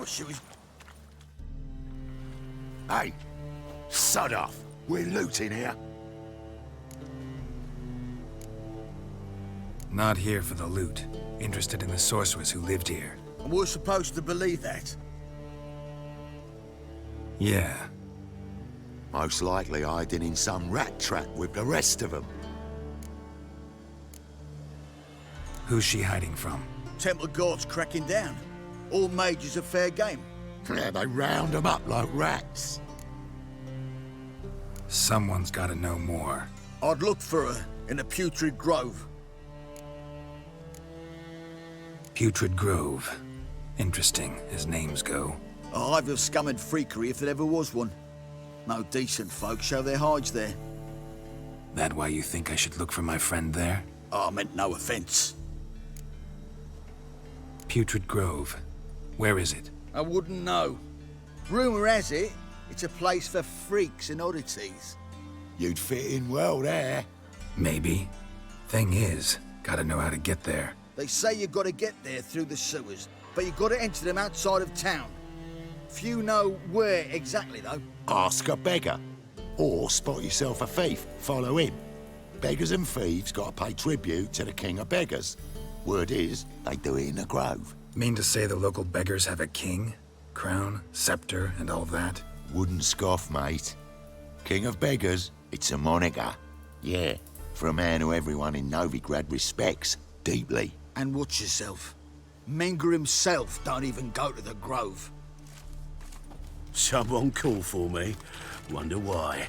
Well, she was... Hey, sod off. We're looting here. Not here for the loot. Interested in the sorceress who lived here. And we're supposed to believe that. Yeah. Most likely hiding in some rat trap with the rest of them. Who's she hiding from? Temple guards cracking down. All mages are fair game. Yeah, they round them up like rats. Someone's gotta know more. I'd look for her in a putrid grove. Putrid Grove. Interesting, as names go. A hive of scum and freakery if there ever was one. No decent folk show their hides there. That why you think I should look for my friend there? I meant no offence. Putrid Grove. Where is it? I wouldn't know. Rumour has it, it's a place for freaks and oddities. You'd fit in well there. Maybe. Thing is, gotta know how to get there. They say you gotta get there through the sewers, but you gotta enter them outside of town. Few know where exactly, though. Ask a beggar. Or spot yourself a thief, follow him. Beggars and thieves gotta pay tribute to the king of beggars. Word is, they do it in the grove. Mean to say the local beggars have a king? Crown, scepter, and all that? Wouldn't scoff, mate. King of beggars, it's a moniker. Yeah, for a man who everyone in Novigrad respects deeply. And watch yourself. Menger himself don't even go to the grove. Someone call for me. Wonder why.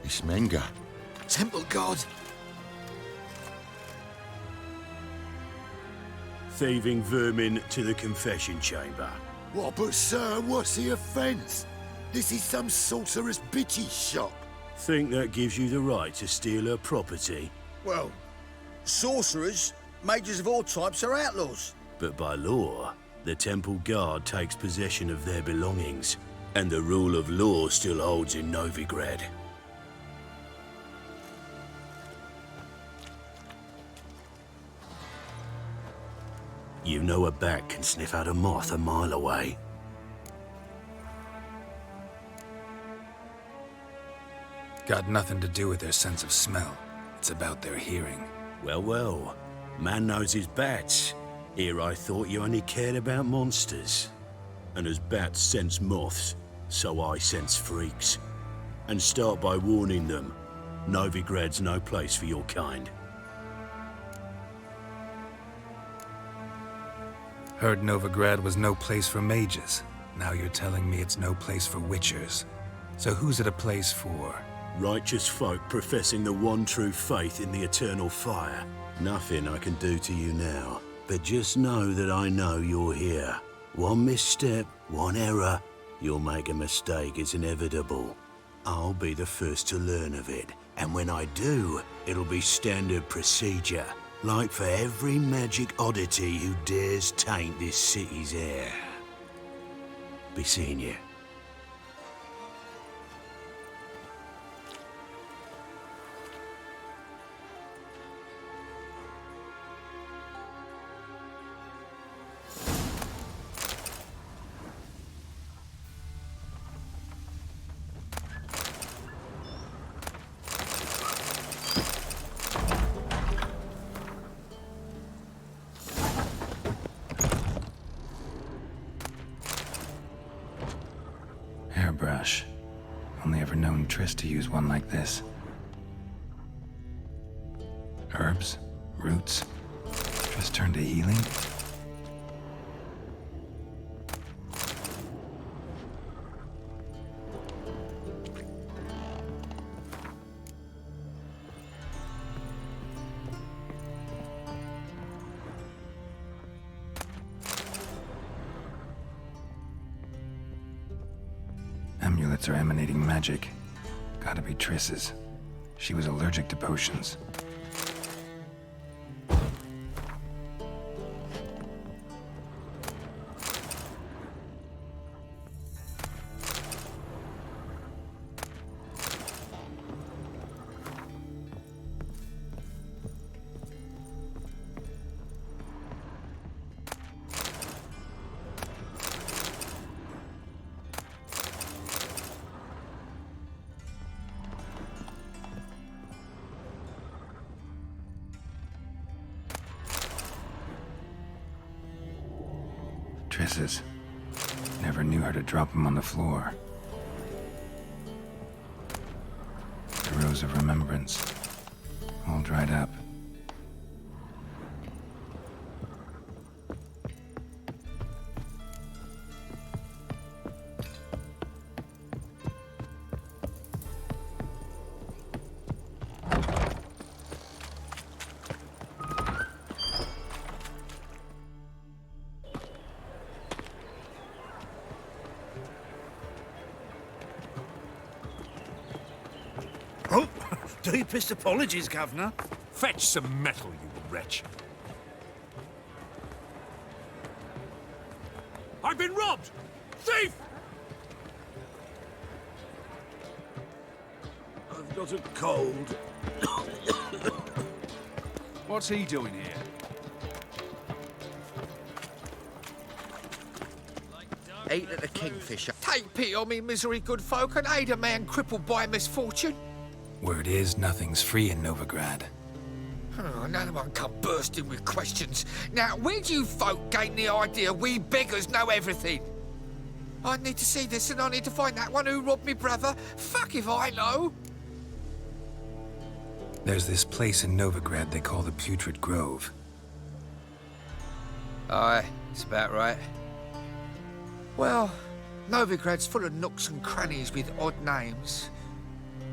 It's Menger. Temple guard. Thieving vermin to the confession chamber. What, but sir, what's the offence? This is some sorcerer's bitchy shop. Think that gives you the right to steal her property? Well, sorcerers, mages of all types are outlaws. But by law, the temple guard takes possession of their belongings, and the rule of law still holds in Novigrad. You know a bat can sniff out a moth a mile away. Got nothing to do with their sense of smell. It's about their hearing. Well, well. Man knows his bats. Here I thought you only cared about monsters. And as bats sense moths, so I sense freaks. And start by warning them. Novigrad's no place for your kind. Heard Novigrad was no place for mages. Now you're telling me it's no place for witchers. So who's it a place for? Righteous folk professing the one true faith in the eternal fire. Nothing I can do to you now, but just know that I know you're here. One misstep, one error, you'll make a mistake, it's inevitable. I'll be the first to learn of it, and when I do, it'll be standard procedure, like for every magic oddity who dares taint this city's air. Be seeing you. Hairbrush. Only ever known Triss to use one like this. Herbs? Roots? Triss turned to healing? Amulets are emanating magic. Gotta be Triss's. She was allergic to potions. Chris's. Never knew how to drop them on the floor. The Rose of Remembrance. All dried up. Oh, deepest apologies, Governor. Fetch some metal, you wretch. I've been robbed! Thief! I've got a cold. What's he doing here? Ate at the Kingfisher. Take pity on me, misery good folk, and aid a man crippled by misfortune. Word is, nothing's free in Novigrad. Oh, another one come bursting with questions. Now, where do you folk gain the idea we beggars know everything? I need to see this, and I need to find that one who robbed me brother. Fuck if I know. There's this place in Novigrad they call the Putrid Grove. Aye, it's about right. Well, Novigrad's full of nooks and crannies with odd names.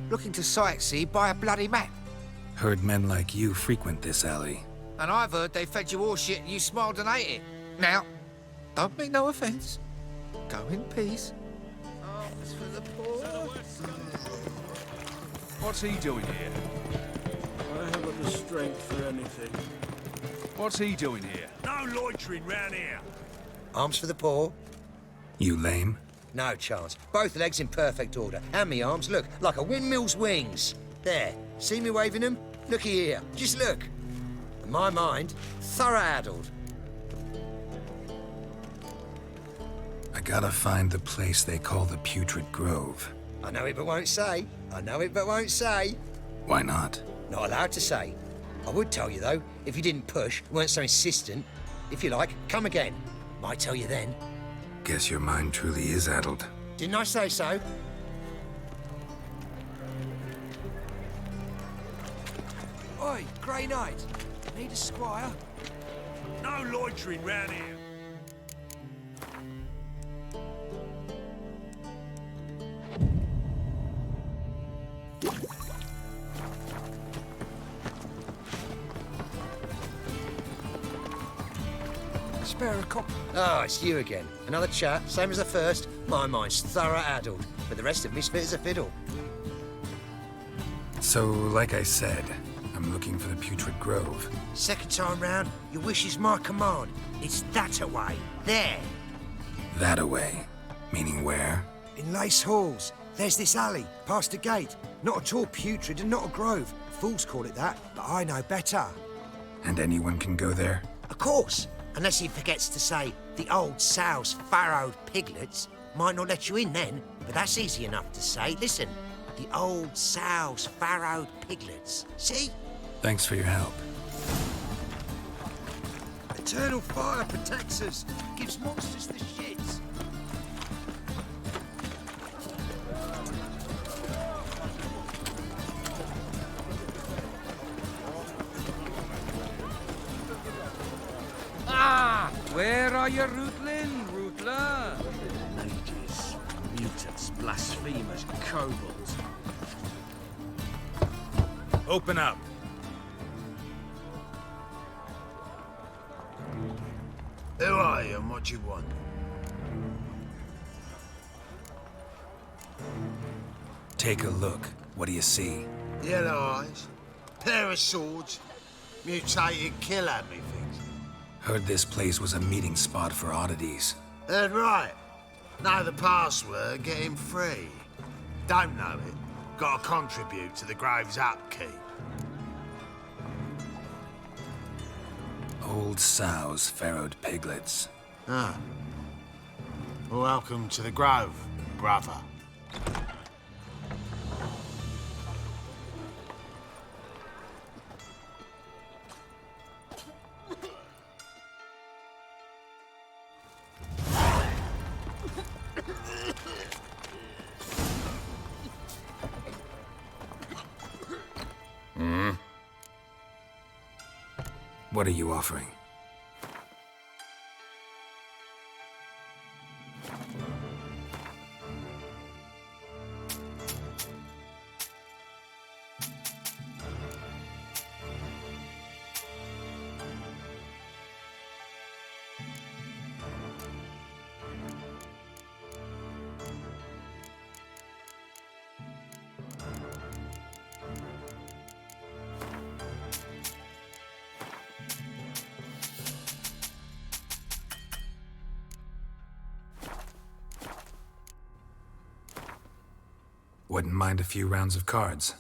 Looking to sightsee, buy a bloody map. Heard men like you frequent this alley. And I've heard they fed you all shit and you smiled and ate it. Now, don't mean no offence. Go in peace. Arms for the poor. What's he doing here? I haven't the strength for anything. What's he doing here? No loitering round here. Arms for the poor? You lame? No chance. Both legs in perfect order. And me arms, look, like a windmill's wings. There. See me waving them? Looky here. Just look. In my mind, thorough-addled. I gotta find the place they call the Putrid Grove. I know it but won't say. I know it but won't say. Why not? Not allowed to say. I would tell you, though, if you didn't push, weren't so insistent. If you like, come again. Might tell you then. Guess your mind truly is addled. Didn't I say so? Oi, Grey Knight. Need a squire? No loitering round here. Spare a cop. Oh, it's you again. Another chat, same as the first. My mind's thorough-addled, but the rest of me's fit as a fiddle. So, like I said, I'm looking for the Putrid Grove. Second time round, your wish is my command. It's that away. There. That away. Meaning where? In Lace Halls. There's this alley, past the gate. Not at all putrid and not a grove. Fools call it that, but I know better. And anyone can go there? Of course. Unless he forgets to say the old sow's farrowed piglets. Might not let you in then, but that's easy enough to say. Listen, the old sow's farrowed piglets. See? Thanks for your help. Eternal fire protects us. Gives monsters the shits. Where are you, Rootling, Rootler? Mages, mutants, blasphemers, kobolds. Open up. Who are you and what do you want? Take a look. What do you see? Yellow eyes, pair of swords, mutated killer me things. Heard this place was a meeting spot for oddities. Heard right. Know the password, get him free. Don't know it, gotta contribute to the Grove's upkeep. Old sows, farrowed piglets. Ah. Welcome to the Grove, brother. What are you offering? Wouldn't mind a few rounds of cards.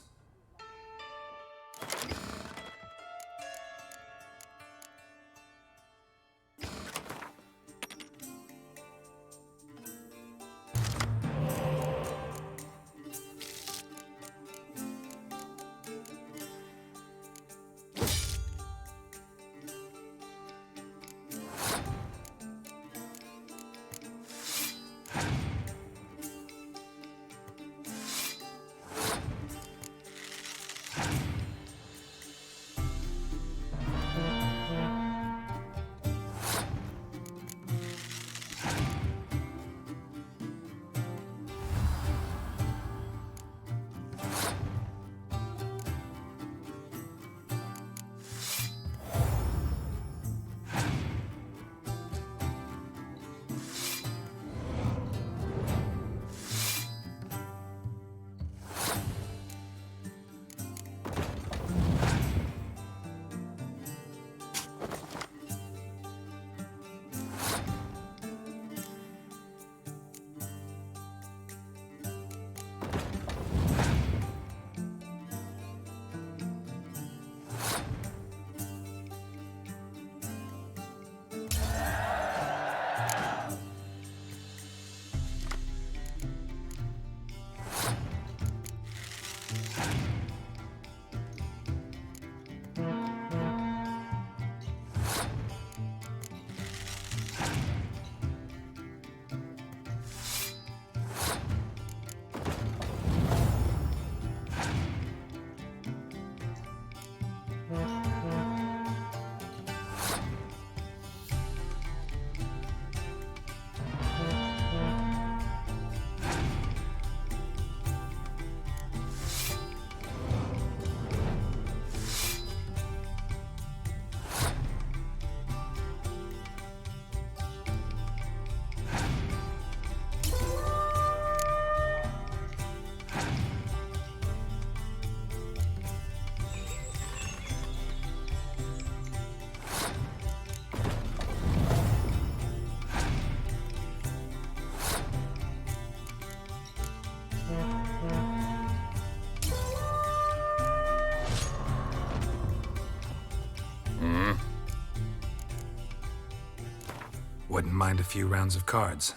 Wouldn't mind a few rounds of cards.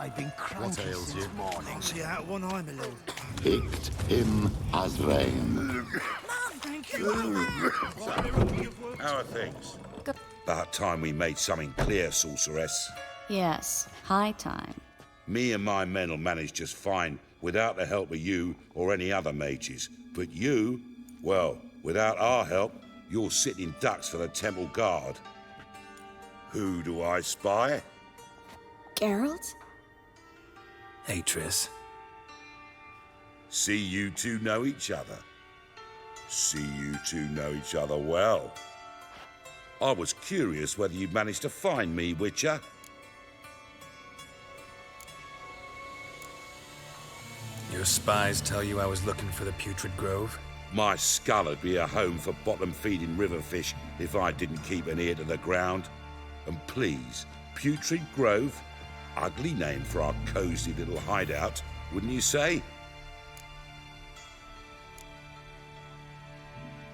I've been cranky What ails since you? morning. See out one eye, my lord. Picked him as rain. How are things? About time we made something clear, sorceress. Yes, high time. Me and my men'll manage just fine without the help of you or any other mages. But you, well, without our help, you're sitting ducks for the temple guard. Who do I spy? Geralt? Atris. See you two know each other. See you two know each other well. I was curious whether you'd managed to find me, Witcher. Your spies tell you I was looking for the Putrid Grove? My skull would be a home for bottom-feeding river fish if I didn't keep an ear to the ground. And please, Putrid Grove? Ugly name for our cozy little hideout, wouldn't you say?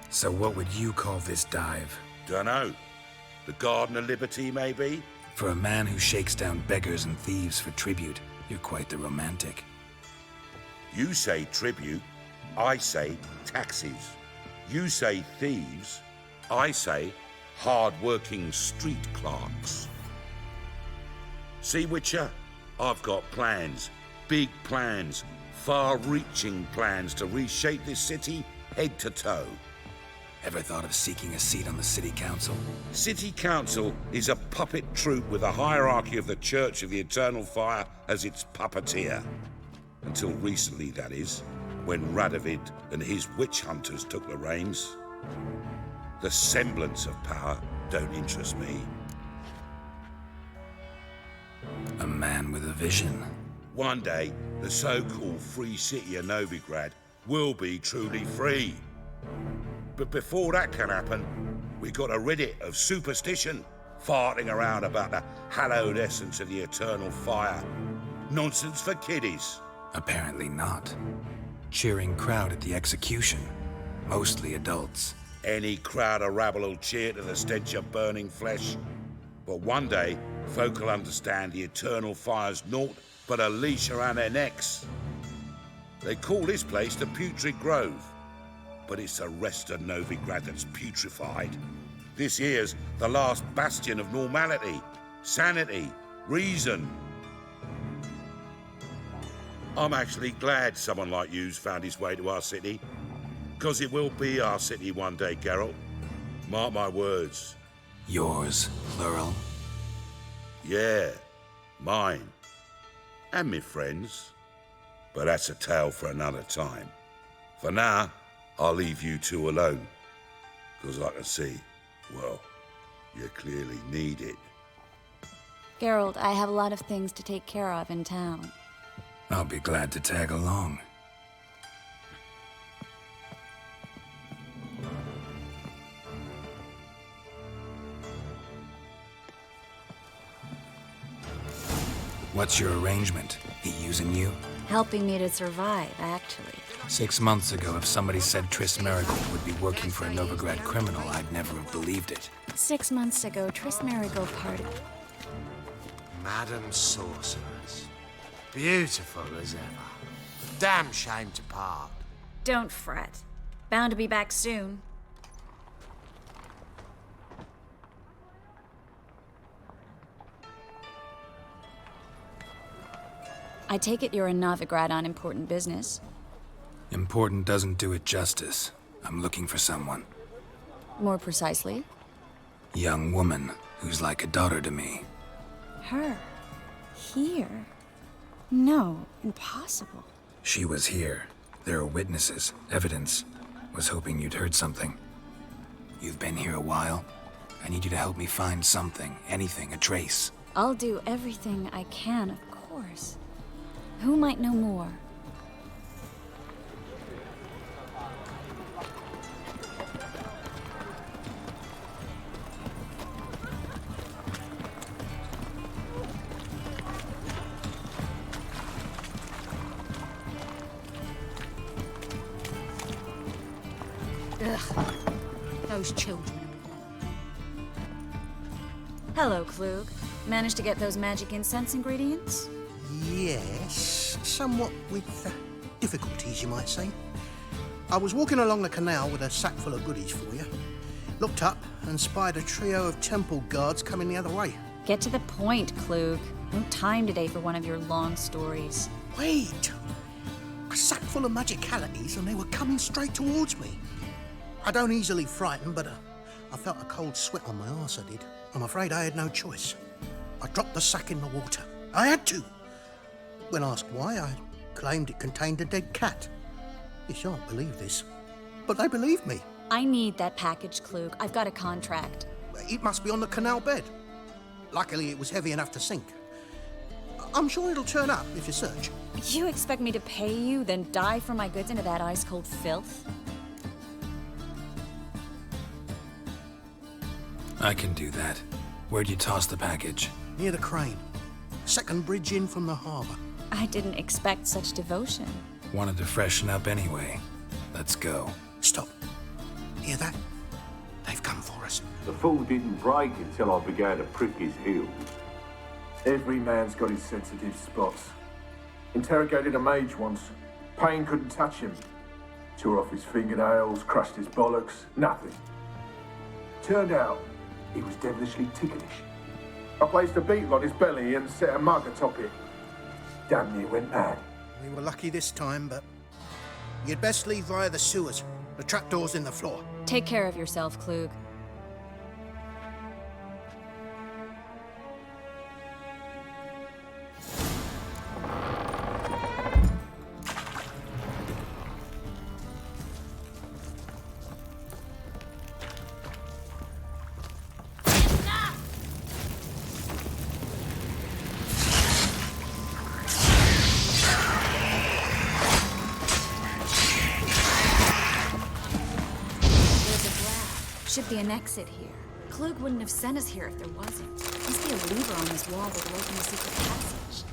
So what would you call this dive? Dunno. The Garden of Liberty, maybe? For a man who shakes down beggars and thieves for tribute, you're quite the romantic. You say tribute, I say taxes. You say thieves, I say hard-working street clerks. See, Witcher, I've got plans, big plans, far-reaching plans to reshape this city head to toe. Ever thought of seeking a seat on the city council? City Council is a puppet troupe with a hierarchy of the Church of the Eternal Fire as its puppeteer. Until recently, that is, when Radovid and his witch hunters took the reins. The semblance of power don't interest me. A man with a vision. One day, the so-called free city of Novigrad will be truly free. But before that can happen, we got to rid it of superstition, farting around about the hallowed essence of the eternal fire. Nonsense for kiddies. Apparently not. Cheering crowd at the execution. Mostly adults. Any crowd of rabble will cheer to the stench of burning flesh. But one day, folk will understand the eternal fire's naught but a leash around their necks. They call this place the Putrid Grove, but it's the rest of Novigrad that's putrefied. This here's the last bastion of normality, sanity, reason. I'm actually glad someone like you's found his way to our city, because it will be our city one day, Geralt. Mark my words. Yours, plural. Yeah, mine. And me friends. But that's a tale for another time. For now, I'll leave you two alone. Because I can see, well, you clearly need it. Geralt, I have a lot of things to take care of in town. I'll be glad to tag along. What's your arrangement? He using you? Helping me to survive, actually. 6 months ago, if somebody said Triss Marigold would be working for a Novigrad criminal, I'd never have believed it. 6 months ago, Triss Marigold parted. Madam Sorceress. Beautiful as ever. Damn shame to part. Don't fret. Bound to be back soon. I take it you're in Novigrad on important business. Important doesn't do it justice. I'm looking for someone. More precisely? Young woman who's like a daughter to me. Her? Here? No, impossible. She was here. There are witnesses, evidence. Was hoping you'd heard something. You've been here a while. I need you to help me find something, anything, a trace. I'll do everything I can, of course. Who might know more? Ugh. Those children. Hello, Klug. Managed to get those magic incense ingredients? Yes, somewhat with difficulties, you might say. I was walking along the canal with a sack full of goodies for you. Looked up and spied a trio of temple guards coming the other way. Get to the point, Klug. No time today for one of your long stories. Wait! A sack full of magicalities and they were coming straight towards me. I don't easily frighten, but I felt a cold sweat on my arse, I did. I'm afraid I had no choice. I dropped the sack in the water. I had to. When asked why, I claimed it contained a dead cat. You shan't believe this, but they believed me. I need that package, Klug. I've got a contract. It must be on the canal bed. Luckily, it was heavy enough to sink. I'm sure it'll turn up if you search. You expect me to pay you, then dive for my goods into that ice-cold filth? I can do that. Where'd you toss the package? Near the crane. Second bridge in from the harbour. I didn't expect such devotion. Wanted to freshen up anyway. Let's go. Stop. Hear that? They've come for us. The fool didn't break until I began to prick his heels. Every man's got his sensitive spots. Interrogated a mage once. Pain couldn't touch him. Tore off his fingernails, crushed his bollocks, nothing. Turned out, he was devilishly ticklish. I placed a beetle on his belly and set a mug atop it. Damn near went mad. We were lucky this time, but you'd best leave via the sewers. The trapdoor's in the floor. Take care of yourself, Klug. Should be an exit here. Klug wouldn't have sent us here if there wasn't. Must be a lever on this wall that will open the secret passage.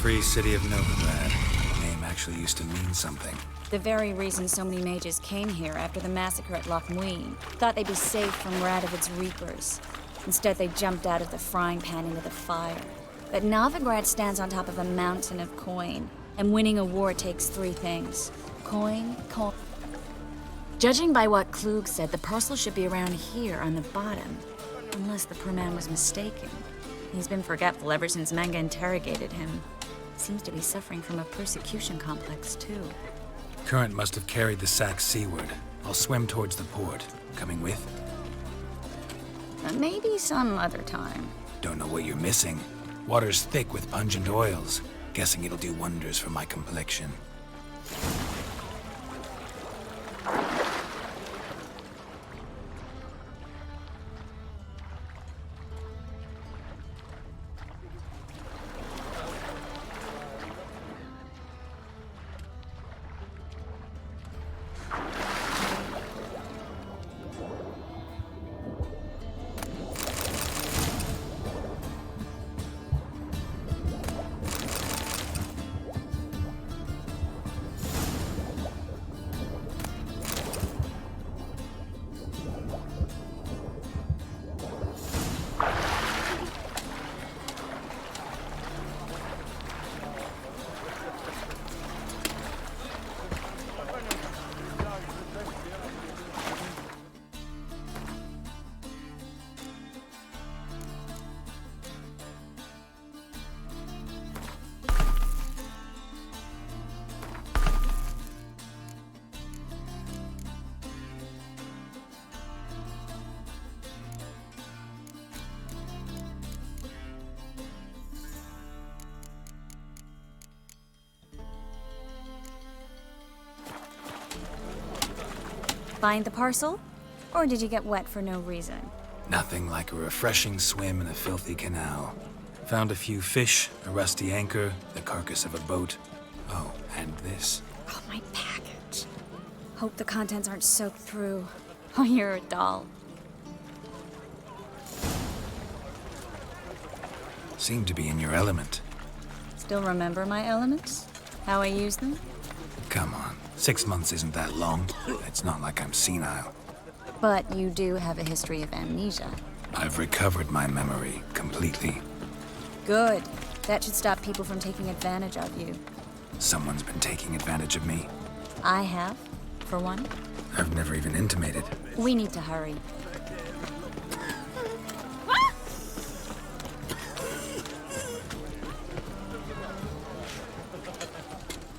Free city of Novigrad. The name actually used to mean something. The very reason so many mages came here after the massacre at Loch Muin. Thought they'd be safe from Radovid's reapers. Instead, they jumped out of the frying pan into the fire. But Novigrad stands on top of a mountain of coin, and winning a war takes 3 things. Coin. Judging by what Klug said, the parcel should be around here on the bottom. Unless the poor man was mistaken. He's been forgetful ever since Manga interrogated him. Seems to be suffering from a persecution complex, too. Current must have carried the sack seaward. I'll swim towards the port. Coming with? Maybe some other time. Don't know what you're missing. Water's thick with pungent oils. Guessing it'll do wonders for my complexion. Find the parcel? Or did you get wet for no reason? Nothing like a refreshing swim in a filthy canal. Found a few fish, a rusty anchor, the carcass of a boat. Oh, and this. Oh, my package. Hope the contents aren't soaked through. Oh, you're a doll. Seem to be in your element. Still remember my elements? How I use them? Come on, 6 months isn't that long. It's not like I'm senile. But you do have a history of amnesia. I've recovered my memory completely. Good. That should stop people from taking advantage of you. Someone's been taking advantage of me. I have, for one. I've never even intimated. We need to hurry.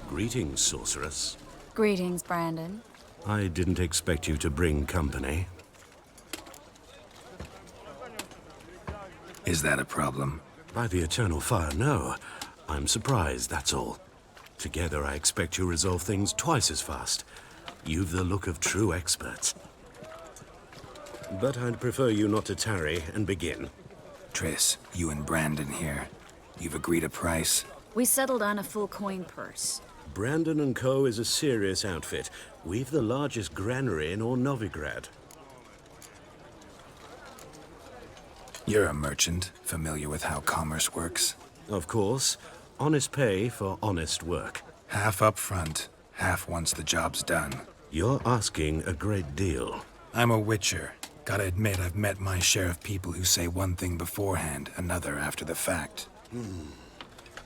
Greetings, sorceress. Greetings, Brandon. I didn't expect you to bring company. Is that a problem? By the eternal fire, no. I'm surprised, that's all. Together, I expect you resolve things twice as fast. You've the look of true experts. But I'd prefer you not to tarry and begin. Triss, you and Brandon here. You've agreed a price? We settled on a full coin purse. Brandon & Co. is a serious outfit. We've the largest granary in all Novigrad. You're a merchant, familiar with how commerce works? Of course. Honest pay for honest work. Half up front, half once the job's done. You're asking a great deal. I'm a witcher. Gotta admit, I've met my share of people who say one thing beforehand, another after the fact.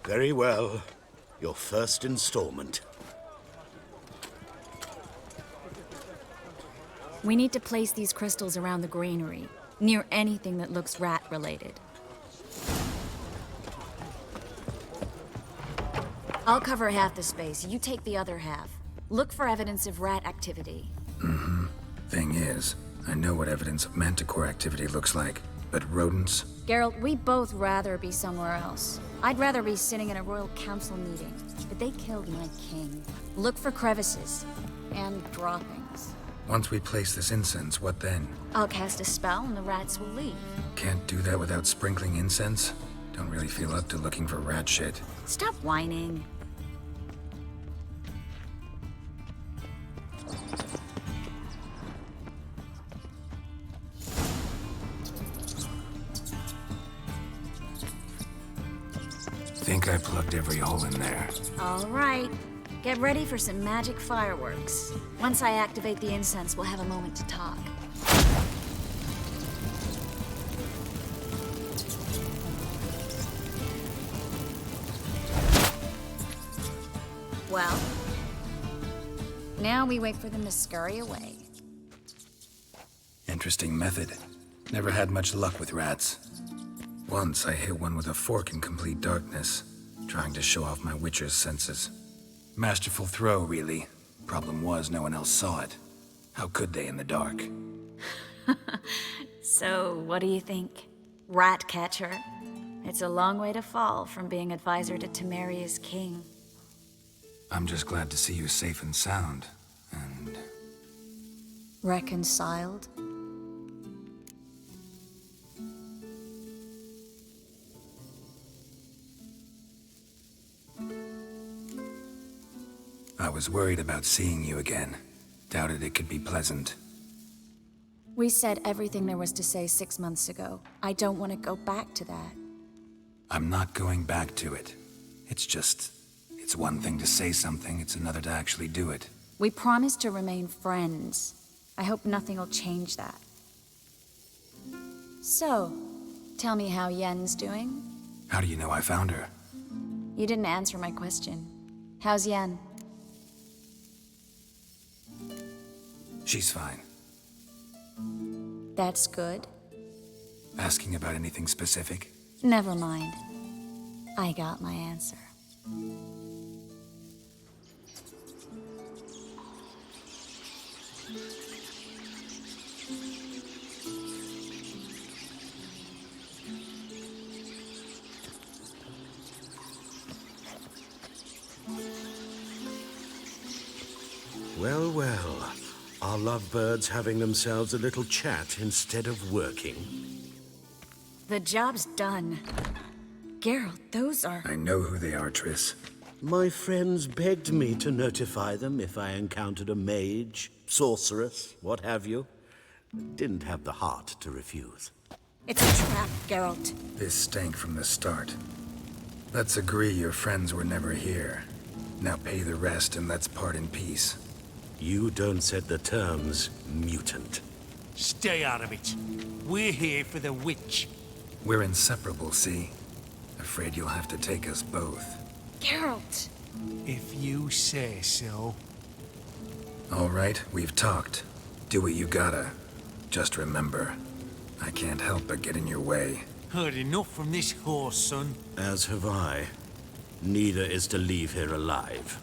Very well. Your first installment. We need to place these crystals around the granary, near anything that looks rat-related. I'll cover half the space, you take the other half. Look for evidence of rat activity. Thing is, I know what evidence of manticore activity looks like, but rodents? Geralt, we'd both rather be somewhere else. I'd rather be sitting in a royal council meeting, but they killed my king. Look for crevices and droppings. Once we place this incense, what then? I'll cast a spell and the rats will leave. Can't do that without sprinkling incense? Don't really feel up to looking for rat shit. Stop whining. Think I plugged every hole in there. All right. Get ready for some magic fireworks. Once I activate the incense, we'll have a moment to talk. Well, now we wait for them to scurry away. Interesting method. Never had much luck with rats. Once I hit one with a fork in complete darkness, trying to show off my witcher's senses. Masterful throw, really. Problem was, no one else saw it. How could they in the dark? So, what do you think? Rat catcher? It's a long way to fall from being advisor to Temeria's king. I'm just glad to see you safe and sound, and... Reconciled? I was worried about seeing you again. Doubted it could be pleasant. We said everything there was to say 6 months ago. I don't want to go back to that. I'm not going back to it. It's one thing to say something, it's another to actually do it. We promised to remain friends. I hope nothing will change that. So, tell me how Yen's doing? How do you know I found her? You didn't answer my question. How's Yen? She's fine. That's good. Asking about anything specific? Never mind. I got my answer. Well, well. Our lovebirds having themselves a little chat instead of working? The job's done. Geralt, those are... I know who they are, Triss. My friends begged me to notify them if I encountered a mage, sorceress, what have you. Didn't have the heart to refuse. It's a trap, Geralt. This stank from the start. Let's agree your friends were never here. Now pay the rest and let's part in peace. You don't set the terms, mutant. Stay out of it. We're here for the witch. We're inseparable, see? Afraid you'll have to take us both. Geralt! If you say so. All right, we've talked. Do what you gotta. Just remember, I can't help but get in your way. Heard enough from this horse, son. As have I. Neither is to leave here alive.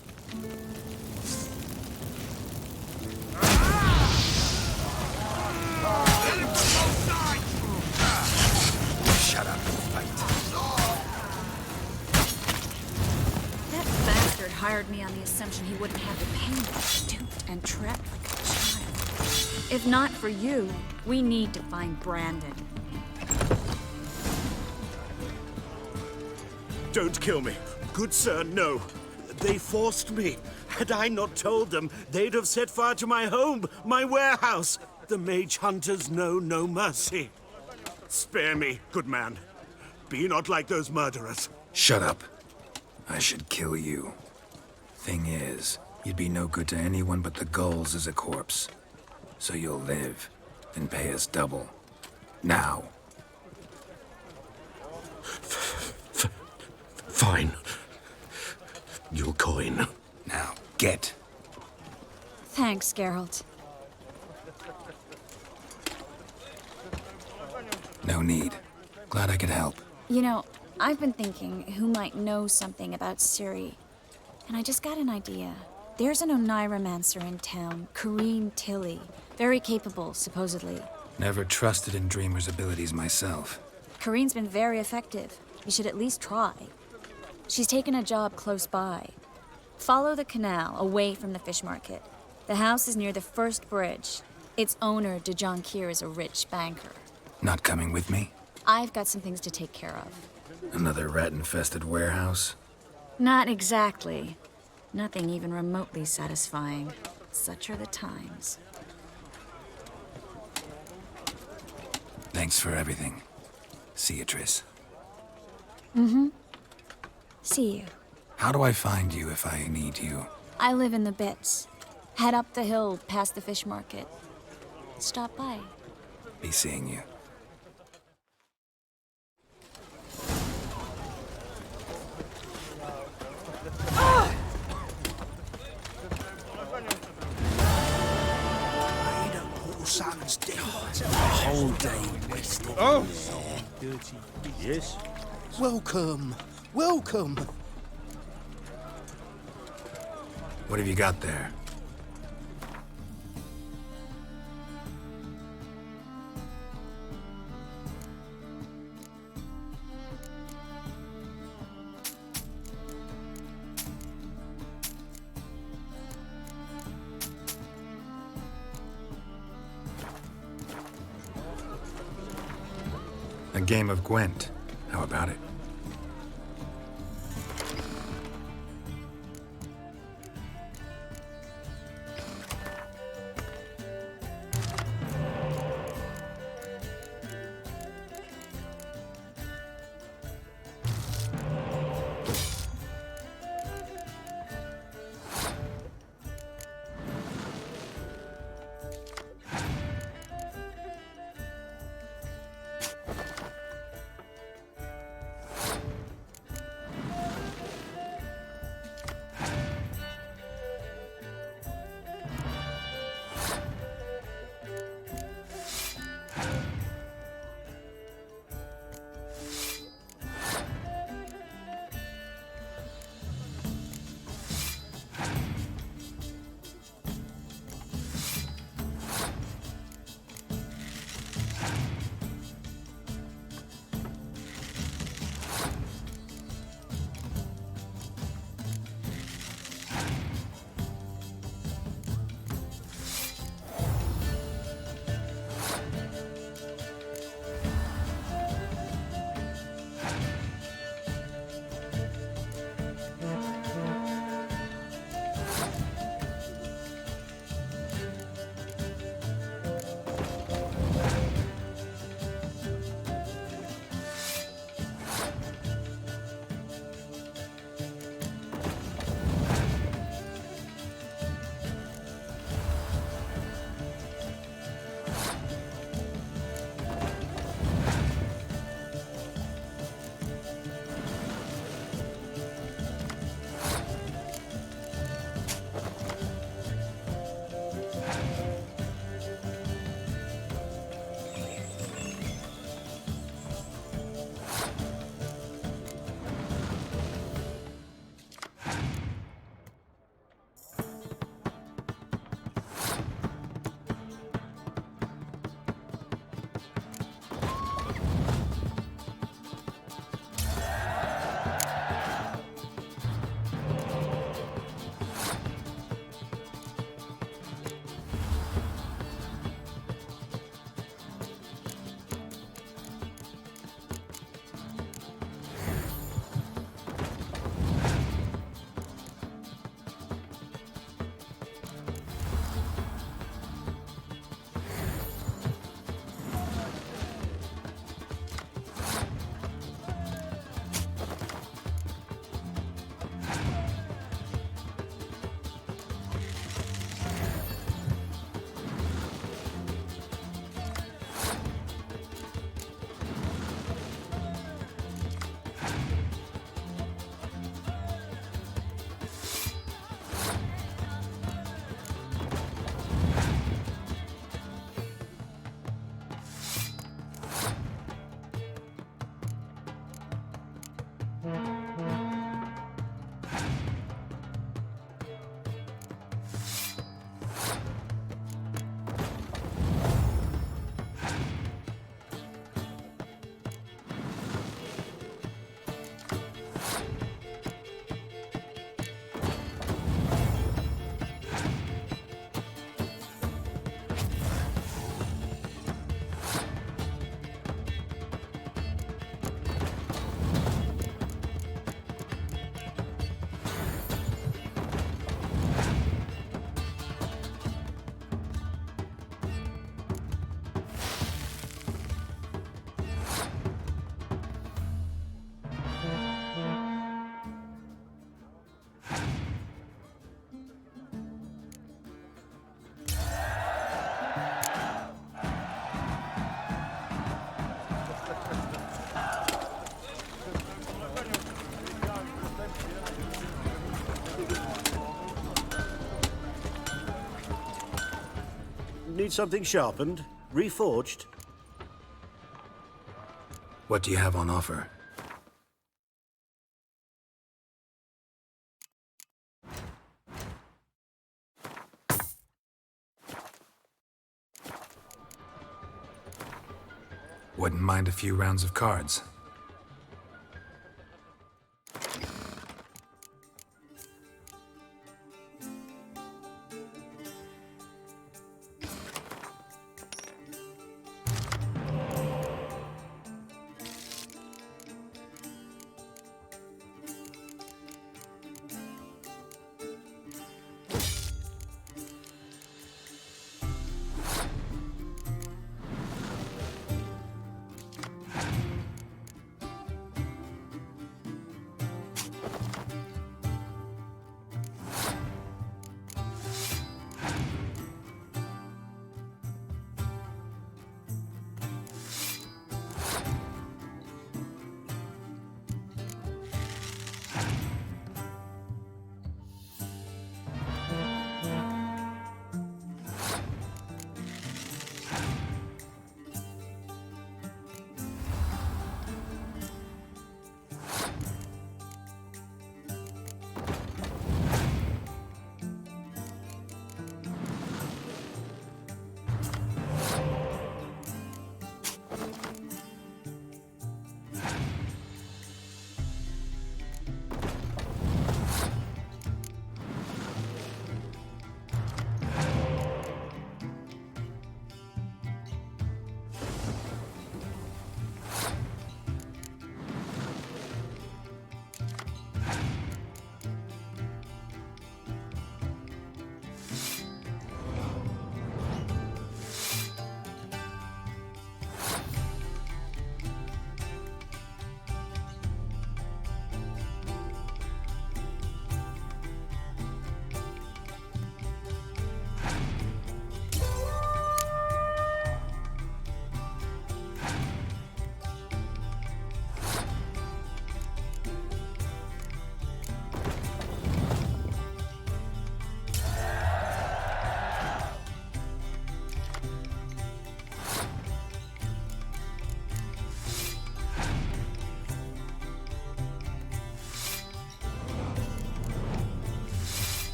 Shut up and fight. That bastard hired me on the assumption he wouldn't have to pay me, duped and trapped like a child. If not for you, we need to find Brandon. Don't kill me. Good sir, no. They forced me. Had I not told them, they'd have set fire to my home, my warehouse. The mage hunters know no mercy. Spare me, good man. Be not like those murderers. Shut up. I should kill you. Thing is, you'd be no good to anyone but the gulls as a corpse. So you'll live, and pay us double. Now. Fine. Your coin. Now, get. Thanks, Geralt. No need. Glad I could help. You know, I've been thinking who might know something about Ciri. And I just got an idea. There's an Oneiromancer in town, Corrine Tilly. Very capable, supposedly. Never trusted in Dreamer's abilities myself. Corrine's been very effective. You should at least try. She's taken a job close by. Follow the canal, away from the fish market. The house is near the first bridge. Its owner, de Jonquier, is a rich banker. Not coming with me? I've got some things to take care of. Another rat-infested warehouse? Not exactly. Nothing even remotely satisfying. Such are the times. Thanks for everything. See you, Triss. Mm-hmm. See you. How do I find you if I need you? I live in the Bits. Head up the hill past the fish market. Stop by. Be seeing you. Whole day wasted. Oh! Yes? Welcome. Welcome. What have you got there? A game of Gwent. How about it? Need something sharpened? Reforged? What do you have on offer? Wouldn't mind a few rounds of cards.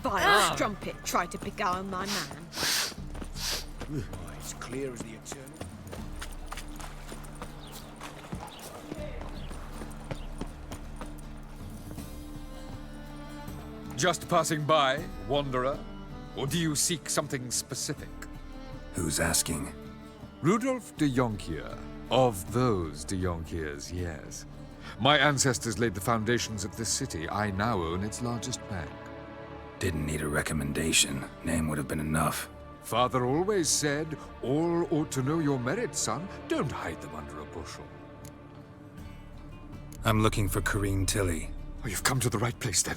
Vile strumpet tried to beguile my man. It's clear as the eternal. Just passing by, wanderer? Or do you seek something specific? Who's asking? Rudolf de Jonkier. Of those de Jonkiers, yes. My ancestors laid the foundations of this city. I now own its largest bank. Didn't need a recommendation. Name would have been enough. Father always said, all ought to know your merits, son. Don't hide them under a bushel. I'm looking for Corrine Tilly. Oh, you've come to the right place, then.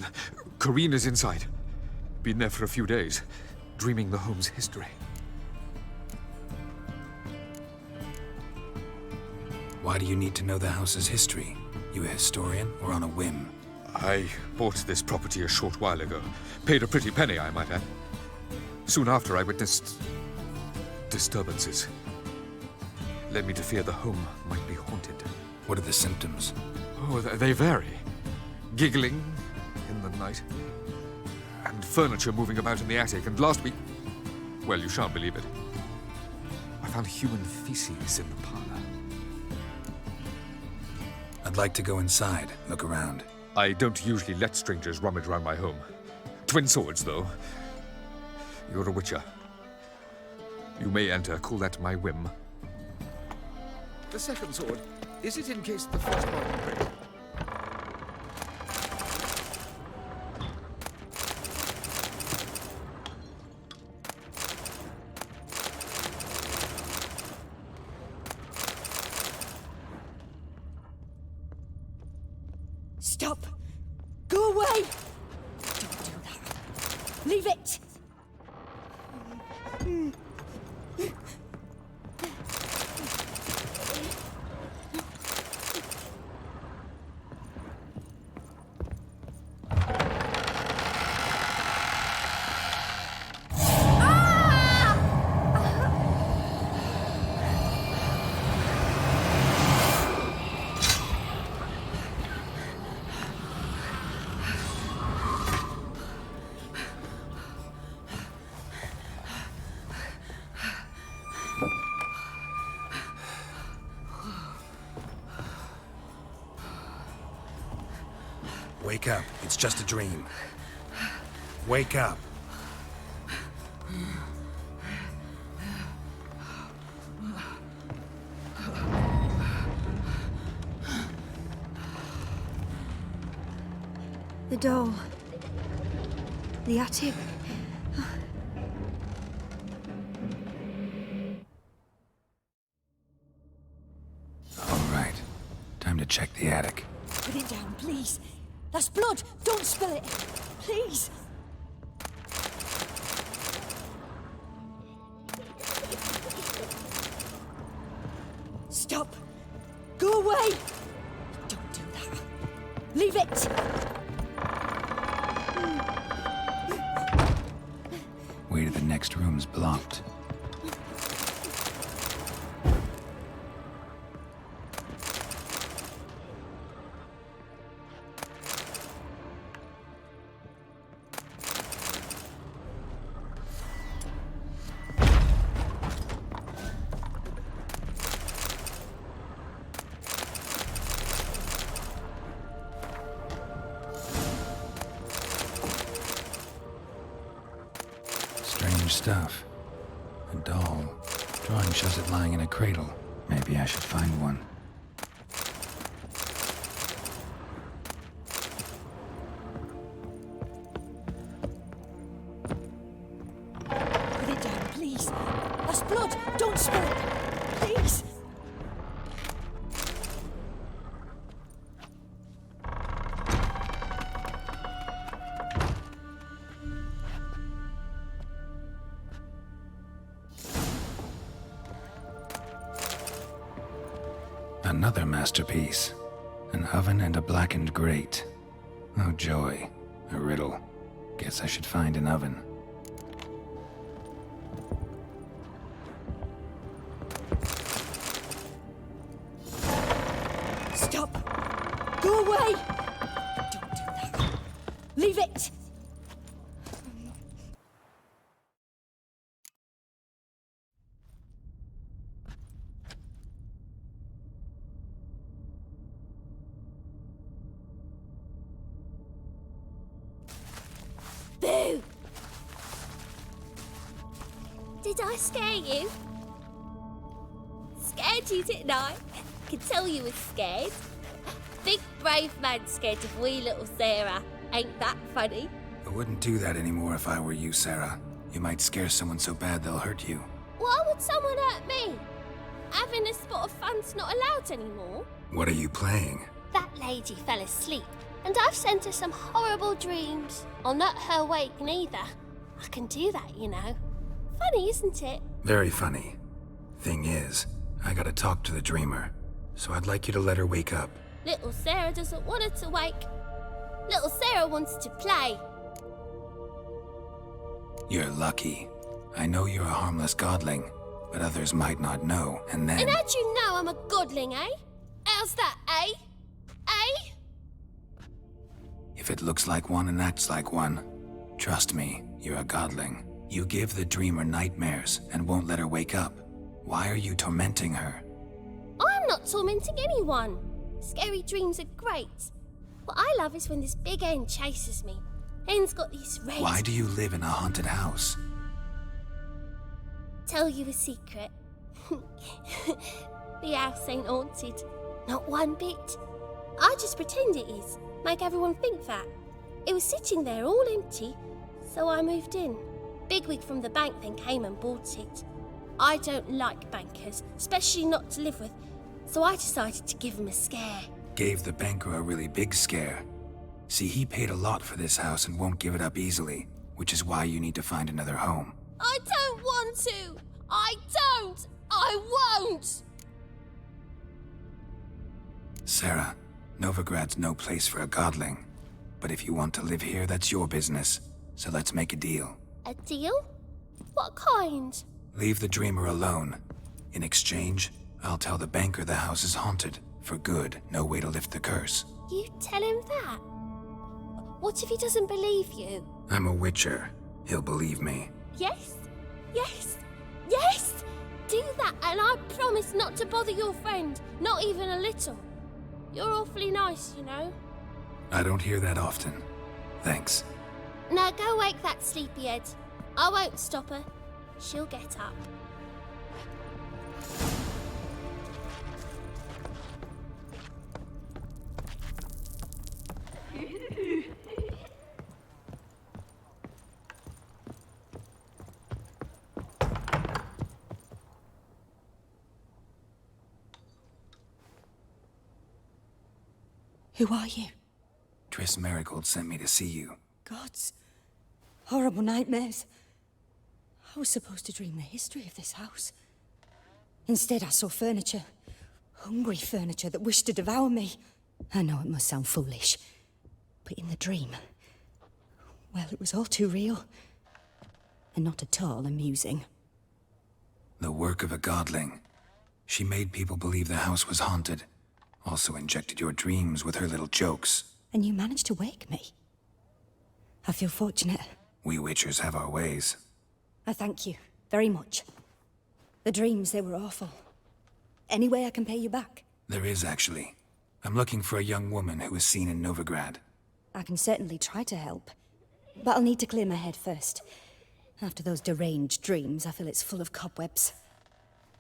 Corrine is inside. Been there for a few days, dreaming the home's history. Why do you need to know the house's history? You a historian or on a whim? I bought this property a short while ago. Paid a pretty penny, I might add. Soon after, I witnessed disturbances. Led me to fear the home might be haunted. What are the symptoms? Oh, they vary. Giggling in the night. And furniture moving about in the attic. And last week... well, you shan't believe it. I found human feces in the parlor. I'd like to go inside, look around. I don't usually let strangers rummage around my home. Twin swords, though. You're a witcher. You may enter, call that my whim. The second sword, is it in case the first one breaks? Stop! Go away! Don't do that. Leave it! Wake up. It's just a dream. Wake up. The door. The attic. All right. Time to check the attic. Put it down, please. That's blood! Don't spill it! Please! Stop! Go away! Don't do that. Leave it! Way to the next room's blocked. Strange stuff. A doll. Drawing shows it lying in a cradle. Maybe I should find one. Put it down, please. That's blood! Don't spill it! Please! Another masterpiece. An oven and a blackened grate. Oh joy. A riddle. Guess I should find an oven. Stop! Go away! Don't do that. Leave it! Boo! Did I scare you? Scared you, didn't I? Could tell you was scared. Big brave man scared of wee little Sarah. Ain't that funny? I wouldn't do that anymore if I were you, Sarah. You might scare someone so bad they'll hurt you. Why would someone hurt me? Having a spot of fun's not allowed anymore. What are you playing? That lady fell asleep, and I've sent her some horrible dreams. I'll not her wake neither. I can do that, you know. Funny, isn't it? Very funny. Thing is, I gotta talk to the dreamer, so I'd like you to let her wake up. Little Sarah doesn't want her to wake. Little Sarah wants to play. You're lucky. I know you're a harmless godling, but others might not know, and then... And how'd you know I'm a godling, eh? How's that, eh? Eh? If it looks like one and acts like one, trust me, you're a godling. You give the dreamer nightmares and won't let her wake up. Why are you tormenting her? I'm not tormenting anyone. Scary dreams are great. What I love is when this big hen chases me. Hen's got these red... Why do you live in a haunted house? Tell you a secret. The house ain't haunted. Not one bit. I just pretend it is. Make everyone think that. It was sitting there all empty, so I moved in. Bigwig from the bank then came and bought it. I don't like bankers, especially not to live with, so I decided to give him a scare. Gave the banker a really big scare. See, he paid a lot for this house and won't give it up easily, which is why you need to find another home. I don't want to! I don't! I won't! Sarah, Novigrad's no place for a godling. But if you want to live here, that's your business. So let's make a deal. A deal? What kind? Leave the dreamer alone. In exchange, I'll tell the banker the house is haunted. For good, no way to lift the curse. You tell him that? What if he doesn't believe you? I'm a witcher. He'll believe me. Yes? Yes? Yes! Do that and I promise not to bother your friend. Not even a little. You're awfully nice, you know. I don't hear that often. Thanks. Now go wake that sleepyhead. I won't stop her. She'll get up. Who are you? Triss Marigold sent me to see you. Gods. Horrible nightmares. I was supposed to dream the history of this house. Instead, I saw furniture. Hungry furniture that wished to devour me. I know it must sound foolish, but in the dream, well, it was all too real. And not at all amusing. The work of a godling. She made people believe the house was haunted. Also injected your dreams with her little jokes. And you managed to wake me. I feel fortunate. We witchers have our ways. I thank you very much. The dreams, they were awful. Any way I can pay you back? There is, actually. I'm looking for a young woman who was seen in Novigrad. I can certainly try to help. But I'll need to clear my head first. After those deranged dreams, I feel it's full of cobwebs.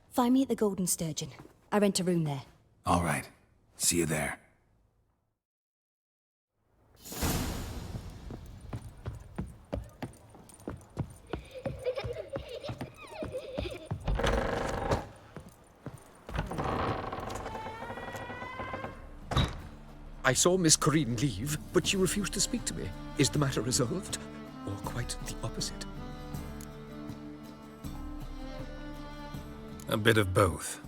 Find me at the Golden Sturgeon. I rent a room there. All right. See you there. I saw Miss Corinne leave, but she refused to speak to me. Is the matter resolved? Or quite the opposite? A bit of both.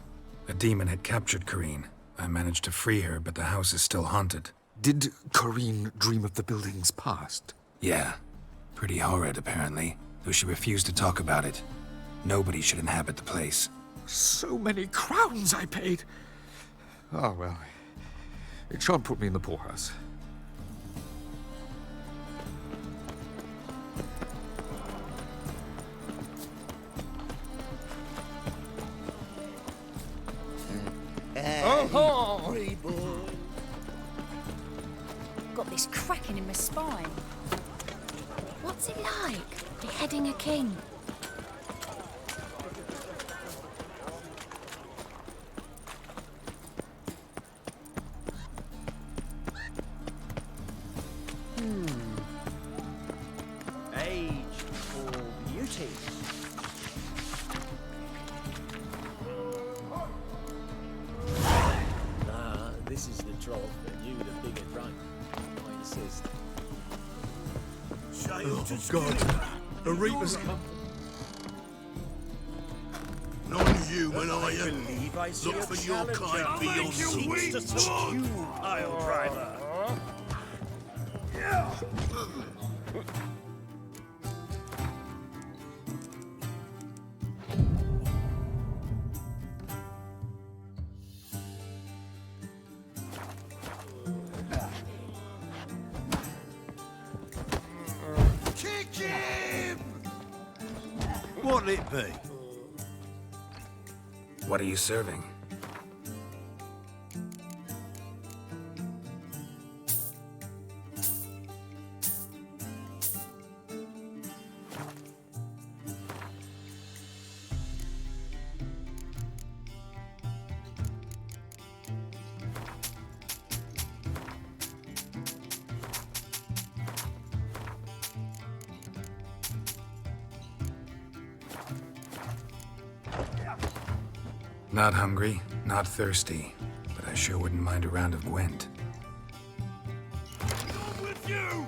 A demon had captured Corinne. I managed to free her, but the house is still haunted. Did Corinne dream of the building's past? Yeah. Pretty horrid, apparently, though she refused to talk about it. Nobody should inhabit the place. So many crowns I paid! Oh, well. It shan't put me in the poorhouse. Oh! Got this cracking in my spine. What's it like, beheading a king? Age for beauty. better off and you the bigger drink. I insist. Oh, God. The Reaper's come. Non-human, are you? Believe I see Look a for your challenger. kind beyond Seeks to touch you, pile driver. Kick him! What'll it be? What are you serving? Not hungry, not thirsty, but I sure wouldn't mind a round of Gwent. With you!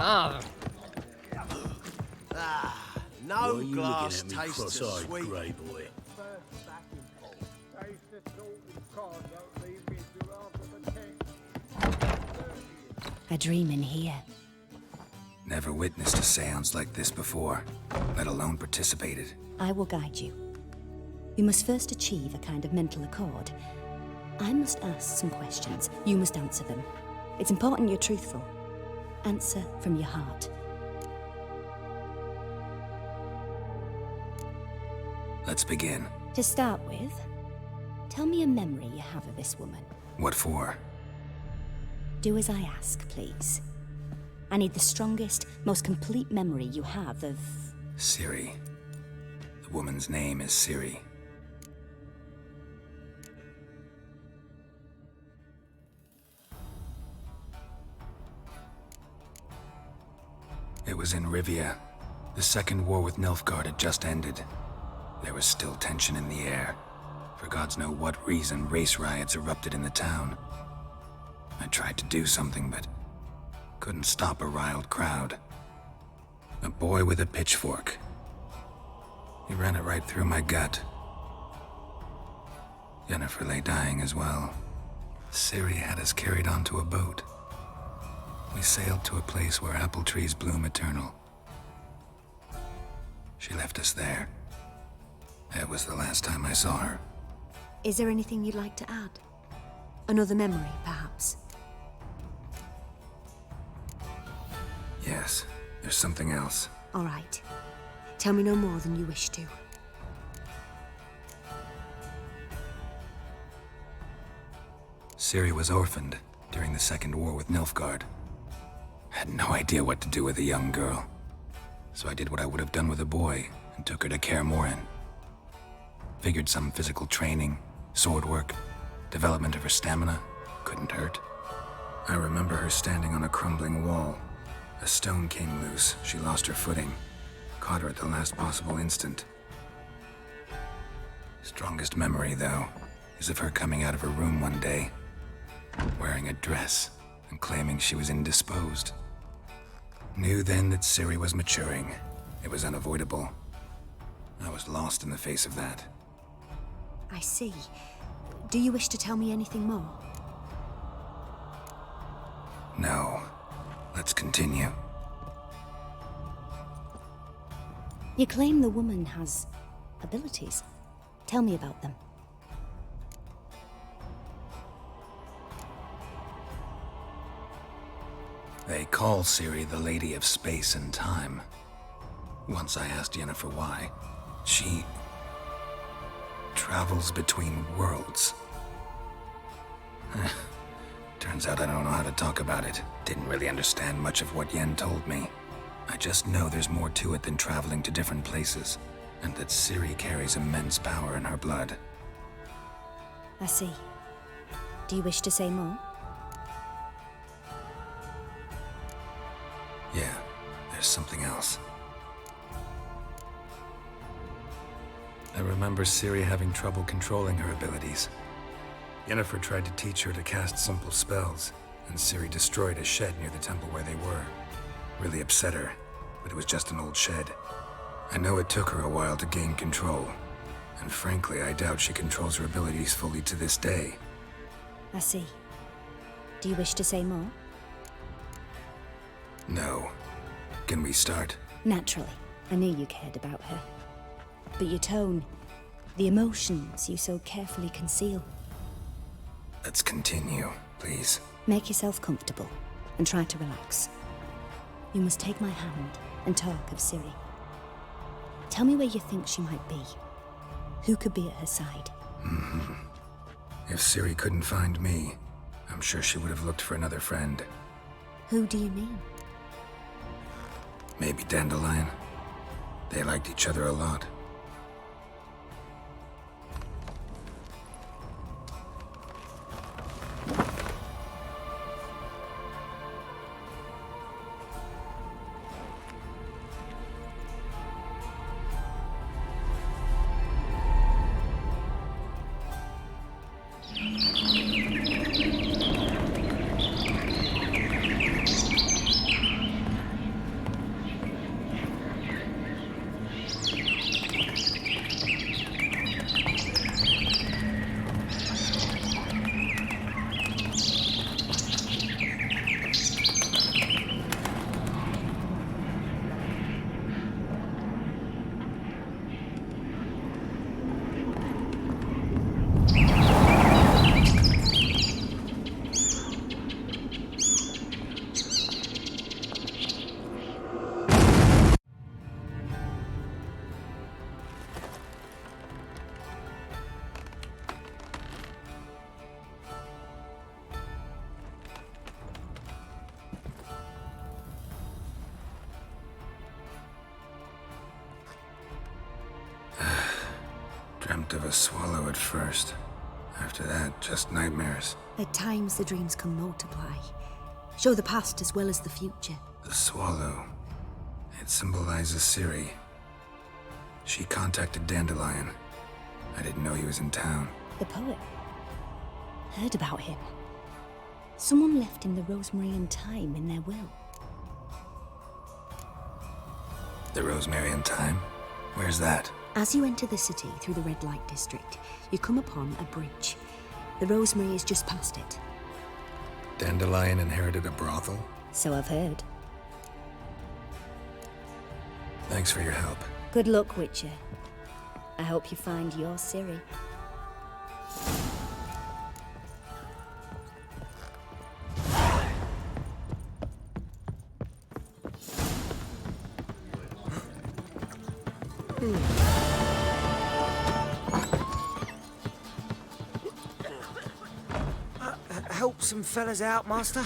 Ah. No glass tastes as cross-eyed, sweet. grey boy. I dream in here. Never witnessed a seance like this before, let alone participated. I will guide you. You must first achieve a kind of mental accord. I must ask some questions. You must answer them. It's important you're truthful. Answer from your heart. Let's begin. To start with, tell me a memory you have of this woman. What for? Do as I ask, please. I need the strongest, most complete memory you have of... Ciri. The woman's name is Ciri. It was in Rivia. The second war with Nilfgaard had just ended. There was still tension in the air. For gods know what reason, race riots erupted in the town. I tried to do something, but couldn't stop a riled crowd. A boy with a pitchfork. He ran it right through my gut. Yennefer lay dying as well. Ciri had us carried onto a boat. We sailed to a place where apple trees bloom eternal. She left us there. That was the last time I saw her. Is there anything you'd like to add? Another memory, perhaps? Yes, there's something else. All right. Tell me no more than you wish to. Ciri was orphaned during the Second War with Nilfgaard. Had no idea what to do with a young girl. So I did what I would have done with a boy and took her to Kaer Morhen. Figured some physical training, sword work, development of her stamina couldn't hurt. I remember her standing on a crumbling wall. A stone came loose, she lost her footing. Caught her at the last possible instant. Strongest memory, though, is of her coming out of her room one day, wearing a dress and claiming she was indisposed. Knew then that Ciri was maturing. It was unavoidable. I was lost in the face of that. I see. Do you wish to tell me anything more? No. Let's continue. You claim the woman has abilities. Tell me about them. They call Ciri the Lady of Space and Time. Once I asked Yennefer why. She travels between worlds. Turns out I don't know how to talk about it. Didn't really understand much of what Yen told me. I just know there's more to it than traveling to different places, and that Ciri carries immense power in her blood. I see. Do you wish to say more? Yeah, there's something else. I remember Ciri having trouble controlling her abilities. Yennefer tried to teach her to cast simple spells, and Ciri destroyed a shed near the temple where they were. Really upset her, but it was just an old shed. I know it took her a while to gain control, and frankly, I doubt she controls her abilities fully to this day. I see. Do you wish to say more? No. Can we start? Naturally. I knew you cared about her. But your tone, the emotions you so carefully conceal. Let's continue, please. Make yourself comfortable and try to relax. You must take my hand and talk of Ciri. Tell me where you think she might be. Who could be at her side? If Ciri couldn't find me, I'm sure she would have looked for another friend. Who do you mean? Maybe Dandelion. They liked each other a lot. Dreamt of a swallow at first. After that, just nightmares. At times, the dreams can multiply. Show the past as well as the future. The swallow. It symbolizes Ciri. She contacted Dandelion. I didn't know he was in town. The poet. Heard about him. Someone left him the rosemary and thyme in their will. The rosemary and thyme? Where's that? As you enter the city through the red light district, you come upon a bridge. The rosemary is just past it. Dandelion inherited a brothel? So I've heard. Thanks for your help. Good luck, Witcher. I hope you find your Ciri. Help some fellas out, Master.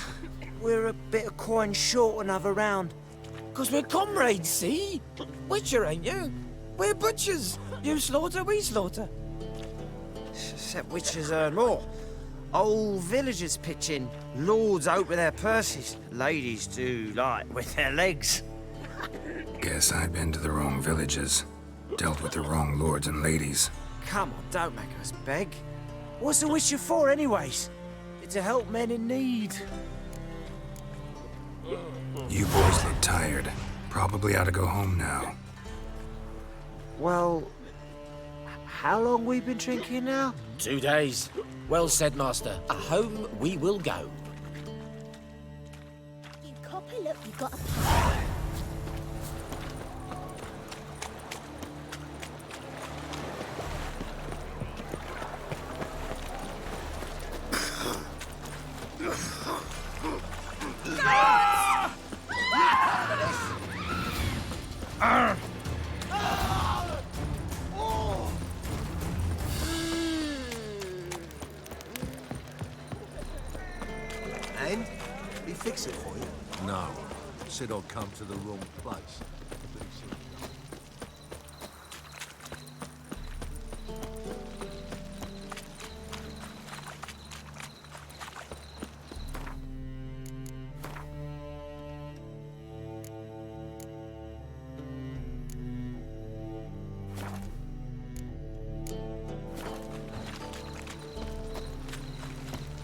We're a bit of coin short another round. 'Cause we're comrades, see? Witcher, ain't you? We're butchers. You slaughter, we slaughter. Except witchers earn more. Old villagers pitch in. Lords out with their purses. Ladies do, like, with their legs. Guess I've been to the wrong villages. Dealt with the wrong lords and ladies. Come on, don't make us beg. What's a witcher for, anyways? It's to help men in need. You boys look tired. Probably ought to go home now. Well, how long we been drinking now? 2 days. Well said, Master. Home we will go. You copper, look, you got a And? He fix it for you? No. Said I'd come to the wrong place.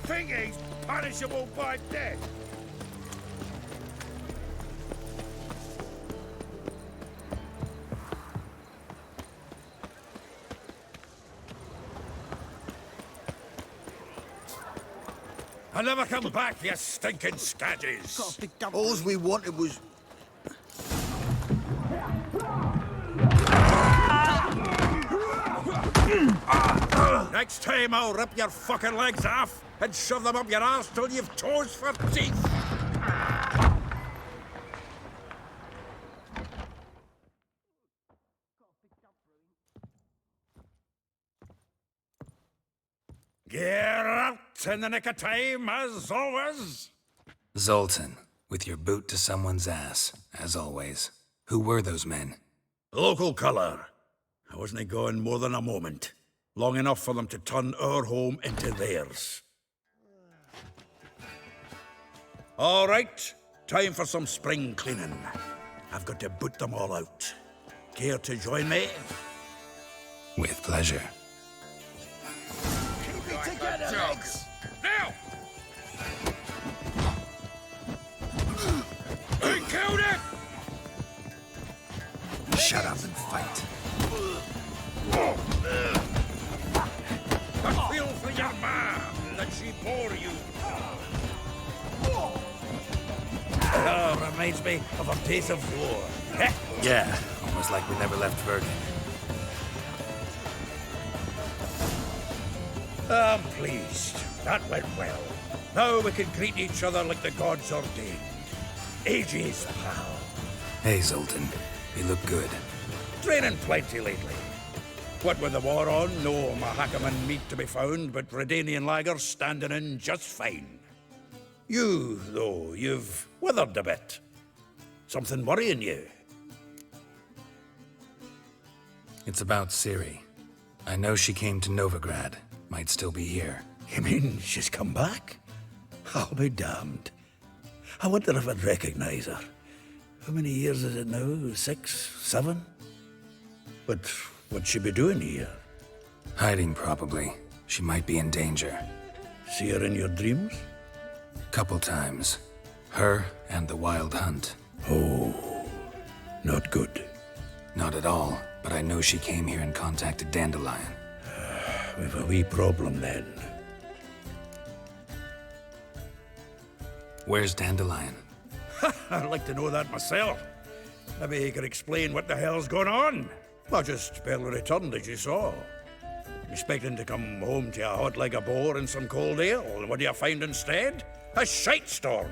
Think he's punishable by death? I'll never come back, you stinking scadges. All we wanted was... Next time I'll rip your fucking legs off and shove them up your arse till you've toes for teeth. Get out in the nick of time, as always. Zoltan, with your boot to someone's ass, as always. Who were those men? Local colour. I wasn't going more than a moment. Long enough for them to turn our home into theirs. All right, time for some spring cleaning. I've got to boot them all out. Care to join me? With pleasure. Together, legs! Now! I killed it! Shut up and fight. I feel for your mom that she bore you. Reminds me of a piece of war. Yeah, almost like we never left Verdun. I'm pleased. That went well. Now we can greet each other like the gods ordained. Ages, pal. Hey, Zoltan. You look good. Training plenty lately. What with the war on, no Mahakaman meat to be found, but Redanian lagers standing in just fine. You, though, you've withered a bit. Something worrying you? It's about Ciri. I know she came to Novigrad. Might still be here. You mean she's come back? I'll be damned. I wonder if I'd recognize her. How many years is it now? 6, 7? But what'd she be doing here? Hiding, probably. She might be in danger. See her in your dreams? Couple times. Her and the Wild Hunt. Oh, not good. Not at all, but I know she came here and contacted Dandelion. We've a wee problem then. Where's Dandelion? I'd like to know that myself. Maybe he could explain what the hell's going on. I just barely returned, as you saw. Expecting to come home to a hot like a boar and some cold ale. What do you find instead? A shitestorm.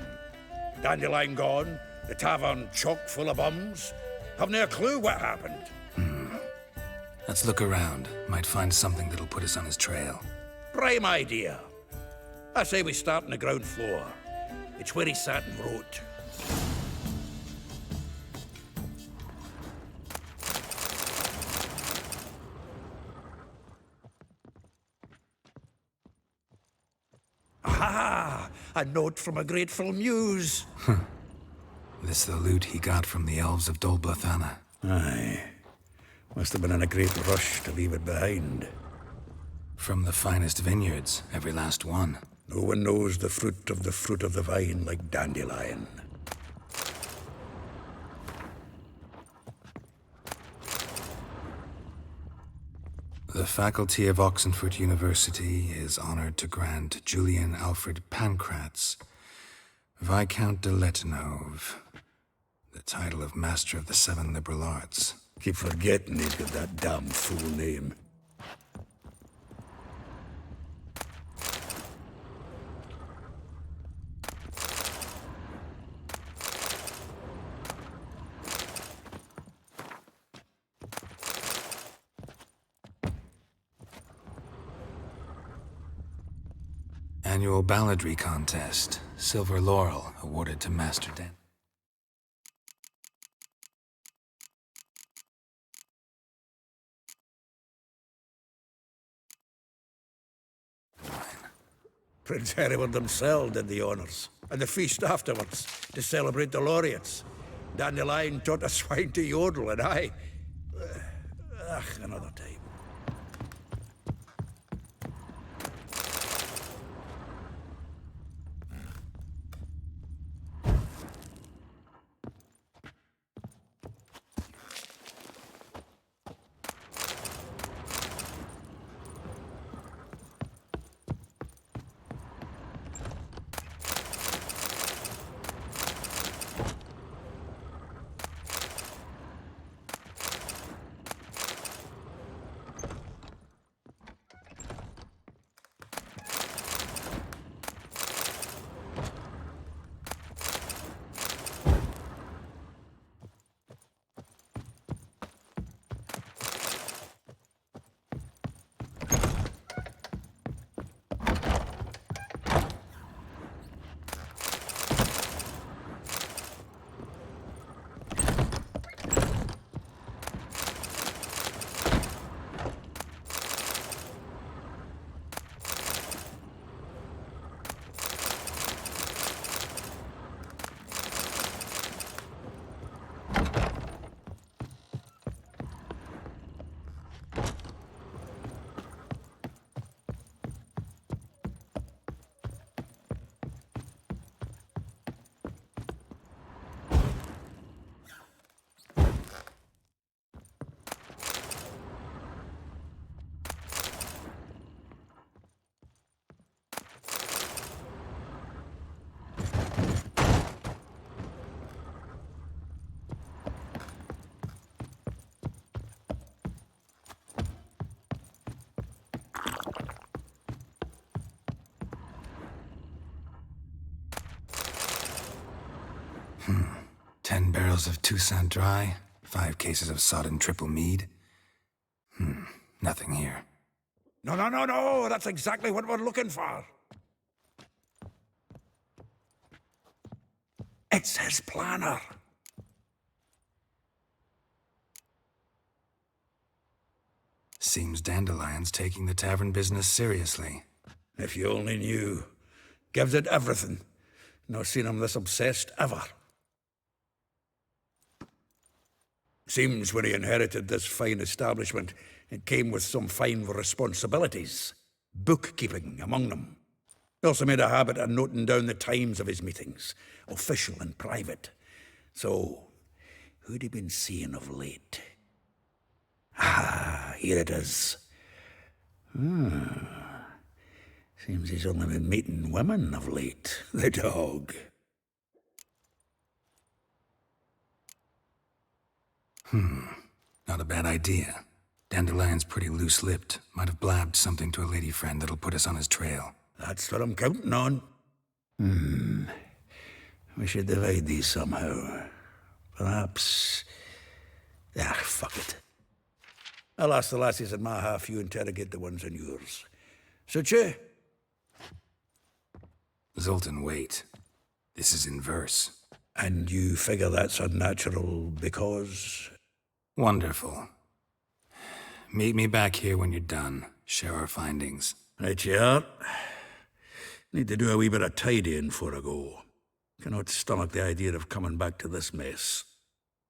Dandelion gone, the tavern chock full of bums. Have no clue what happened. Let's look around. Might find something that'll put us on his trail. Prime idea. I say we start on the ground floor. It's where he sat and wrote. Aha! A note from a grateful muse. This the loot he got from the elves of Dol Blathanna. Aye. Must have been in a great rush to leave it behind. From the finest vineyards, every last one. No one knows the fruit of the vine like Dandelion. The faculty of Oxenford University is honored to grant Julian Alfred Pancratz, Viscount de Letenhove, the title of Master of the Seven Liberal Arts. Keep forgetting he's got that damn fool name. Annual balladry contest. Silver laurel awarded to Master Dan. Prince Hereward himself did the honors, and the feast afterwards, to celebrate the laureates. Dandelion taught a swine to yodel, and I... another time. Hmm. 10 barrels of Toussaint Dry, 5 cases of sodden triple mead. Nothing here. No, that's exactly what we're looking for. It's his planner. Seems Dandelion's taking the tavern business seriously. If you only knew. Gives it everything. Not seen him this obsessed ever. Seems when he inherited this fine establishment, it came with some fine responsibilities. Bookkeeping among them. He also made a habit of noting down the times of his meetings, official and private. So, who'd he been seeing of late? Ah, here it is. Seems he's only been meeting women of late, the dog. Not a bad idea. Dandelion's pretty loose-lipped. Might have blabbed something to a lady friend that'll put us on his trail. That's what I'm counting on. We should divide these somehow. Perhaps... fuck it. I'll ask the lassies in my half, you interrogate the ones in yours. Suit you? Zoltan, wait. This is in verse. And you figure that's unnatural because... Wonderful. Meet me back here when you're done. Share our findings. Right you are. Need to do a wee bit of tidying before I go. Cannot stomach the idea of coming back to this mess.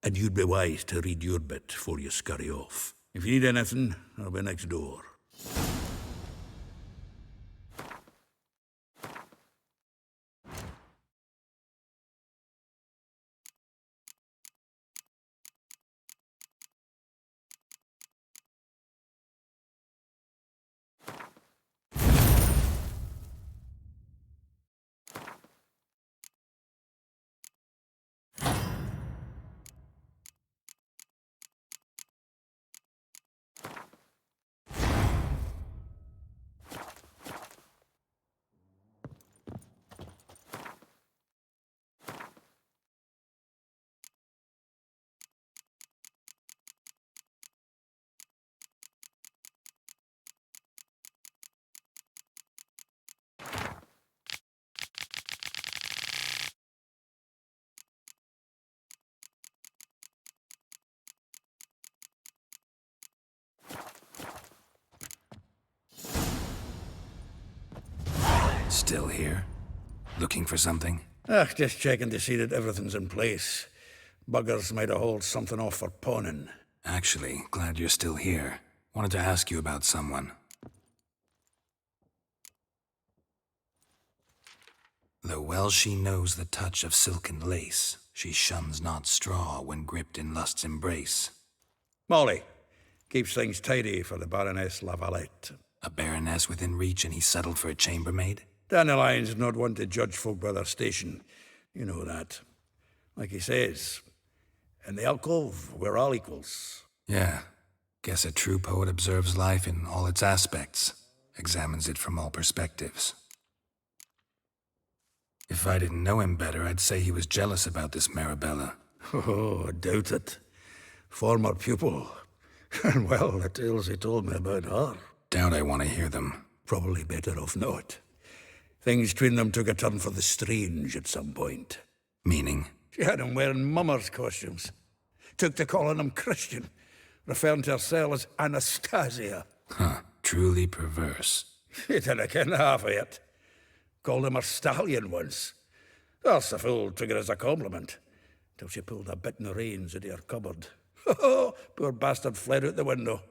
And you'd be wise to read your bit before you scurry off. If you need anything, I'll be next door. Still here? Looking for something? Just checking to see that everything's in place. Buggers might have hauled something off for pawning. Actually, glad you're still here. Wanted to ask you about someone. Though well she knows the touch of silken lace, she shuns not straw when gripped in lust's embrace. Molly. Keeps things tidy for the Baroness Lavalette. A baroness within reach and he settled for a chambermaid? Dandelion's not one to judge folk by their station. You know that. Like he says, in the alcove, we're all equals. Yeah. Guess a true poet observes life in all its aspects, examines it from all perspectives. If I didn't know him better, I'd say he was jealous about this Marabella. Oh, I doubt it. Former pupil. And well, the tales he told me about her. Doubt I want to hear them. Probably better off not. Things between them took a turn for the strange at some point. Meaning? She had him wearing mummers' costumes. Took to calling him Christian, referring to herself as Anastasia. Huh, truly perverse. She didn't ken half of it. Called him her stallion once. That's a fool took it as a compliment. Till she pulled a bit in the reins into her cupboard. Poor bastard fled out the window.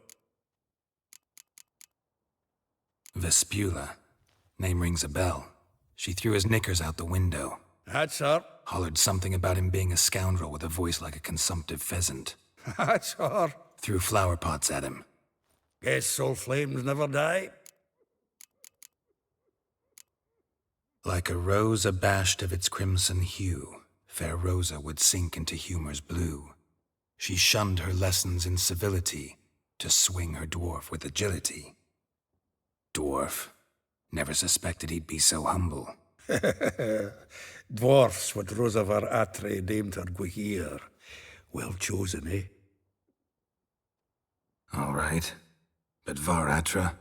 Vespula. Name rings a bell. She threw his knickers out the window. That's her. Hollered something about him being a scoundrel with a voice like a consumptive pheasant. That's her. Threw flower pots at him. Guess soul flames never die. Like a rose abashed of its crimson hue, fair Rosa would sink into humor's blue. She shunned her lessons in civility to swing her dwarf with agility. Dwarf. Never suspected he'd be so humble. Dwarfs what Rosa var Atre named her Guihir. Well chosen, eh? All right. But Var Atra?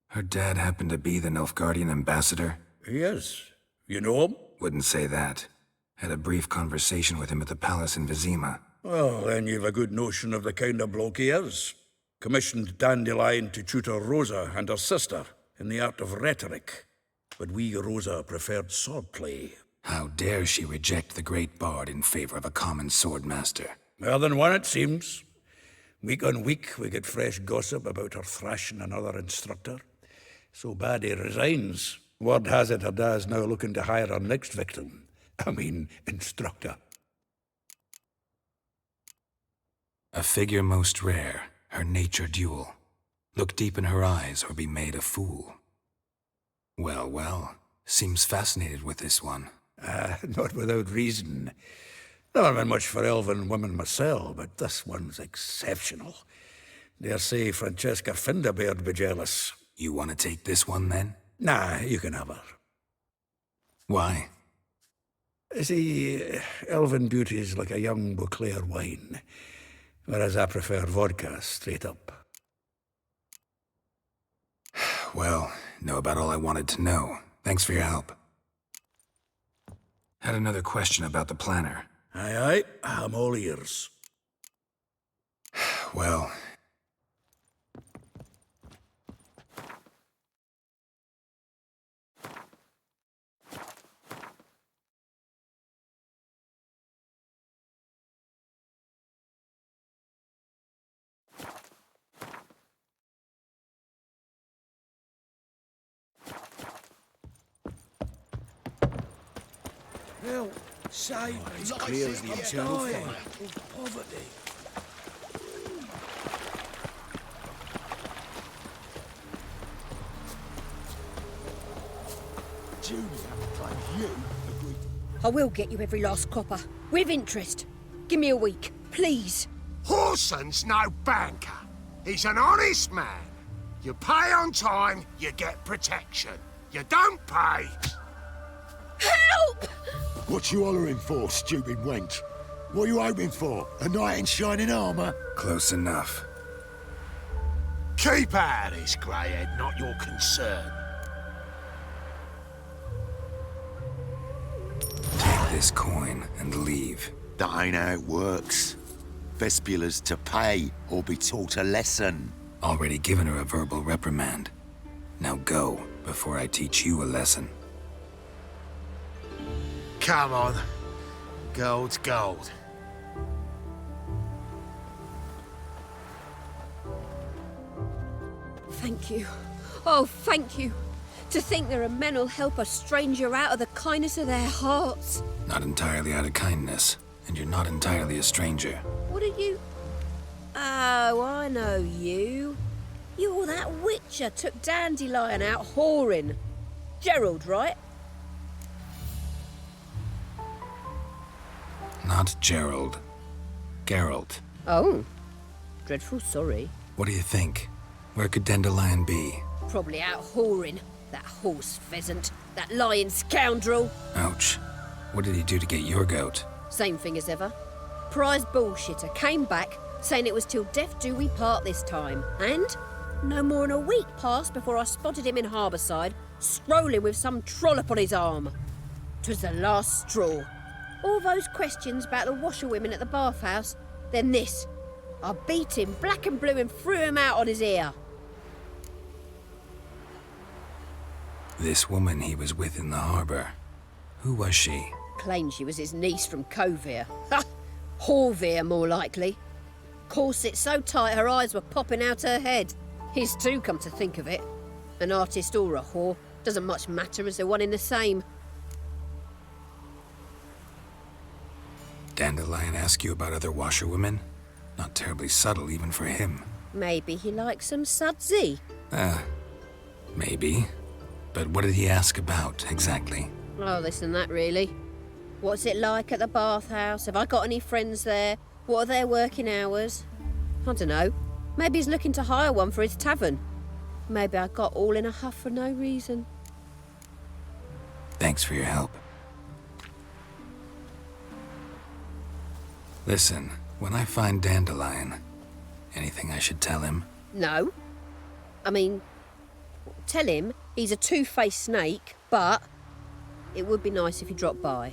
Her dad happened to be the Nilfgaardian ambassador? He is. You know him? Wouldn't say that. Had a brief conversation with him at the palace in Vizima. Well, then you've a good notion of the kind of bloke he is. Commissioned Dandelion to tutor Rosa and her sister in the art of rhetoric, but we Rosa preferred swordplay. How dare she reject the great bard in favor of a common swordmaster? More than one, it seems. Week on week, we get fresh gossip about her thrashing another instructor. So bad he resigns. Word has it her dad's now looking to hire her next victim. Instructor. A figure most rare, her nature dual. Look deep in her eyes or be made a fool. Well, well, seems fascinated with this one. Not without reason. Never been much for elven women myself, but this one's exceptional. Dare say Francesca Finderbeard be jealous. You want to take this one, then? Nah, you can have her. Why? See, elven beauty is like a young Beauclair wine, whereas I prefer vodka straight up. Well, know about all I wanted to know. Thanks for your help. Had another question about the planner. Aye, I'm all ears. Well... Hell, save it's clear as the eternal fire. Of poverty. Julia, claims you agreed. I will get you every last copper, with interest. Give me a week, please. Horson's no banker. He's an honest man. You pay on time, you get protection. You don't pay... Help! What you hollering for, stupid wench? What are you hoping for? A knight in shining armour? Close enough. Keep out of this, greyhead, not your concern. Take this coin and leave. That ain't how it works. Vespula's to pay or be taught a lesson. Already given her a verbal reprimand. Now go, before I teach you a lesson. Come on. Gold's gold. Thank you. Oh, thank you. To think there are men who'll help a stranger out of the kindness of their hearts. Not entirely out of kindness, and you're not entirely a stranger. What are you... Oh, I know you. You're that witcher took Dandelion out whoring. Gerald, right? Not Gerald. Geralt. Oh. Dreadful sorry. What do you think? Where could Dandelion be? Probably out whoring. That horse pheasant. That lying scoundrel. Ouch. What did he do to get your goat? Same thing as ever. Prize bullshitter came back, saying it was till death do we part this time. And no more than a week passed before I spotted him in Harbourside, strolling with some trollop on his arm. 'Twas the last straw. All those questions about the washerwomen at the bathhouse, then this. I beat him black and blue and threw him out on his ear. This woman he was with in the harbour. Who was she? Claimed she was his niece from Kovir. Ha! Horvir, more likely. Corset so tight her eyes were popping out her head. His too, come to think of it. An artist or a whore, doesn't much matter as they're one in the same. Dandelion ask you about other washerwomen? Not terribly subtle even for him. Maybe he likes some sudsy. Maybe. But what did he ask about, exactly? Oh, this and that, really. What's it like at the bathhouse? Have I got any friends there? What are their working hours? I don't know. Maybe he's looking to hire one for his tavern. Maybe I got all in a huff for no reason. Thanks for your help. Listen, when I find Dandelion, anything I should tell him? No. I mean, tell him he's a two-faced snake, but it would be nice if he dropped by.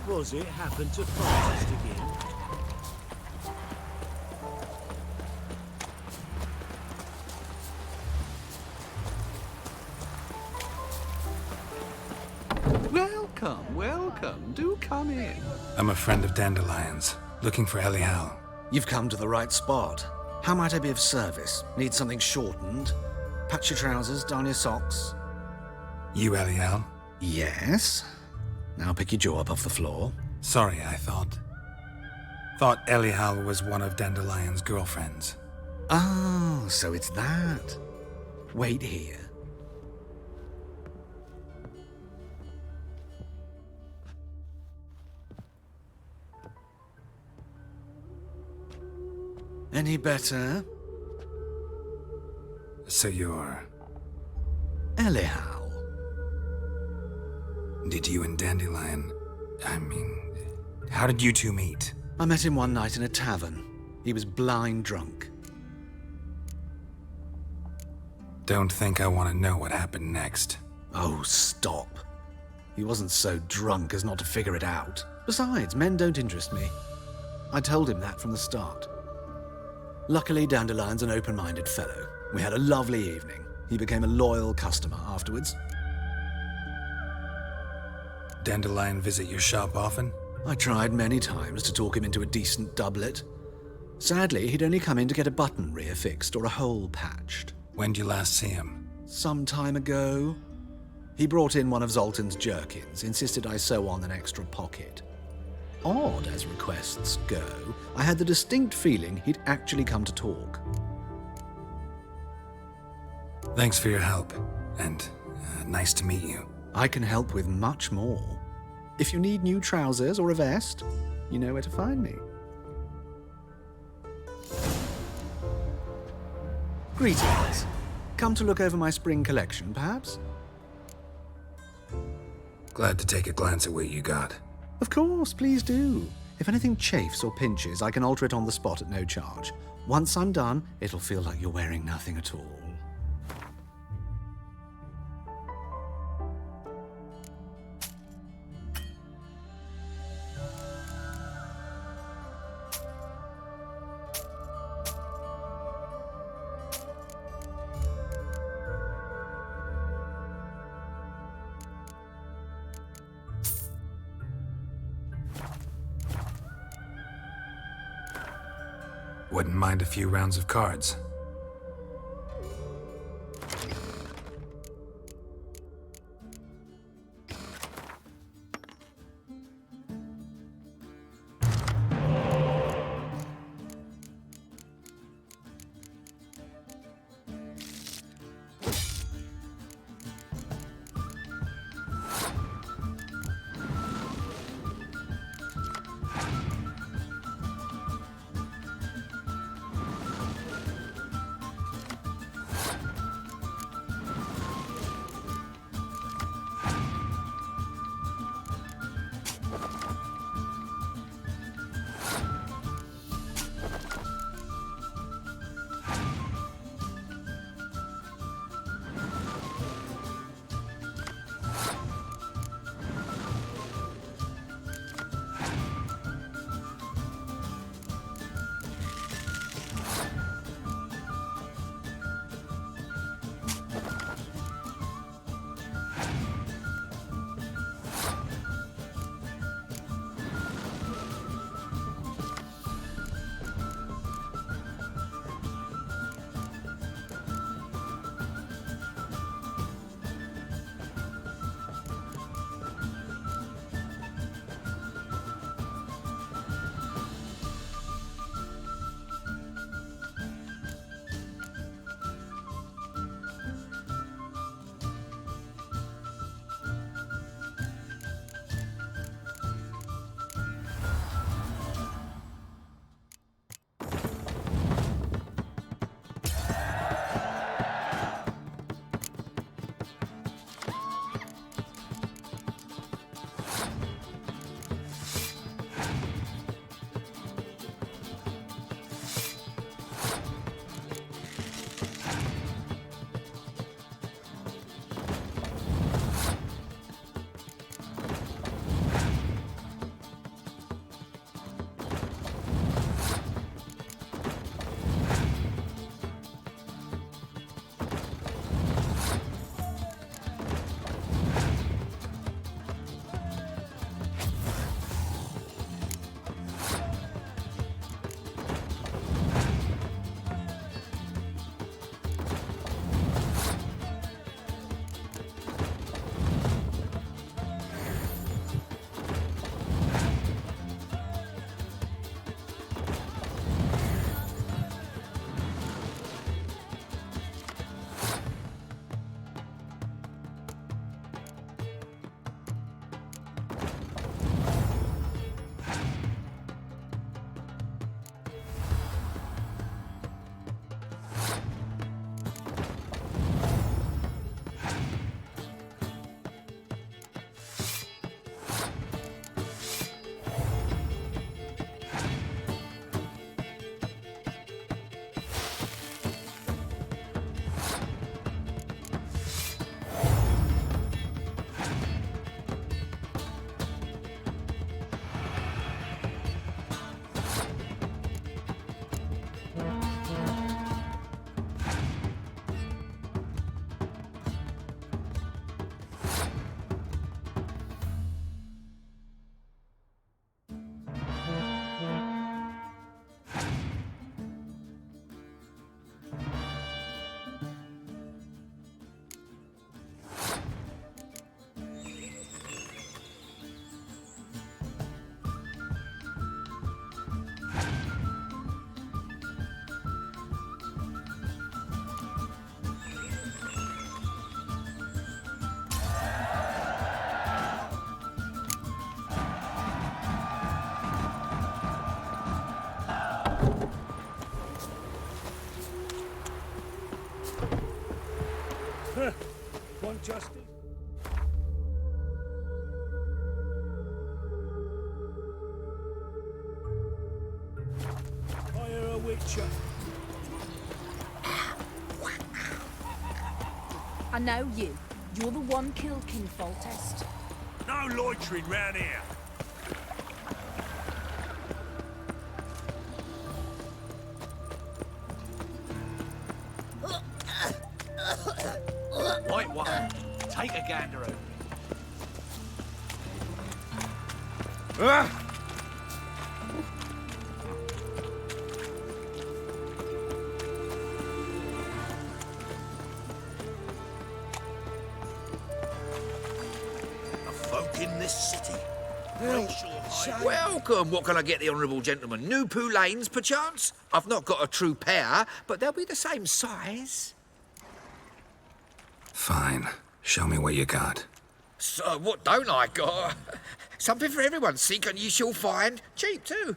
was it happened to fastest again? Welcome, welcome. Do come in. I'm a friend of Dandelion's, looking for Elial. You've come to the right spot. How might I be of service? Need something shortened? Patch your trousers, darn your socks. You Elial? Yes. Now pick your jaw up off the floor. Sorry, I thought Elial was one of Dandelion's girlfriends. Oh, so it's that. Wait here. Any better? So you're... Elial. Did you and Dandelion... how did you two meet? I met him one night in a tavern. He was blind drunk. Don't think I want to know what happened next. Oh, stop. He wasn't so drunk as not to figure it out. Besides, men don't interest me. I told him that from the start. Luckily, Dandelion's an open-minded fellow. We had a lovely evening. He became a loyal customer afterwards. Dandelion visit your shop often? I tried many times to talk him into a decent doublet. Sadly, he'd only come in to get a button reaffixed or a hole patched. When'd you last see him? Some time ago. He brought in one of Zoltan's jerkins, insisted I sew on an extra pocket. Odd as requests go, I had the distinct feeling he'd actually come to talk. Thanks for your help, and nice to meet you. I can help with much more. If you need new trousers or a vest, you know where to find me. Greetings. Come to look over my spring collection, perhaps? Glad to take a glance at what you got. Of course, please do. If anything chafes or pinches, I can alter it on the spot at no charge. Once I'm done, it'll feel like you're wearing nothing at all. Wouldn't mind a few rounds of cards. justice. Hire a witcher. I know you. You're the one killed King Foltest. No loitering round here. Right one. Take a gander over it. The folk in this city. Welcome. What can I get the honourable gentleman? New poulaines, perchance? I've not got a true pair, but they'll be the same size. Fine. Show me what you got. So, what don't I got? Something for everyone. Seek and ye shall find. Cheap, too.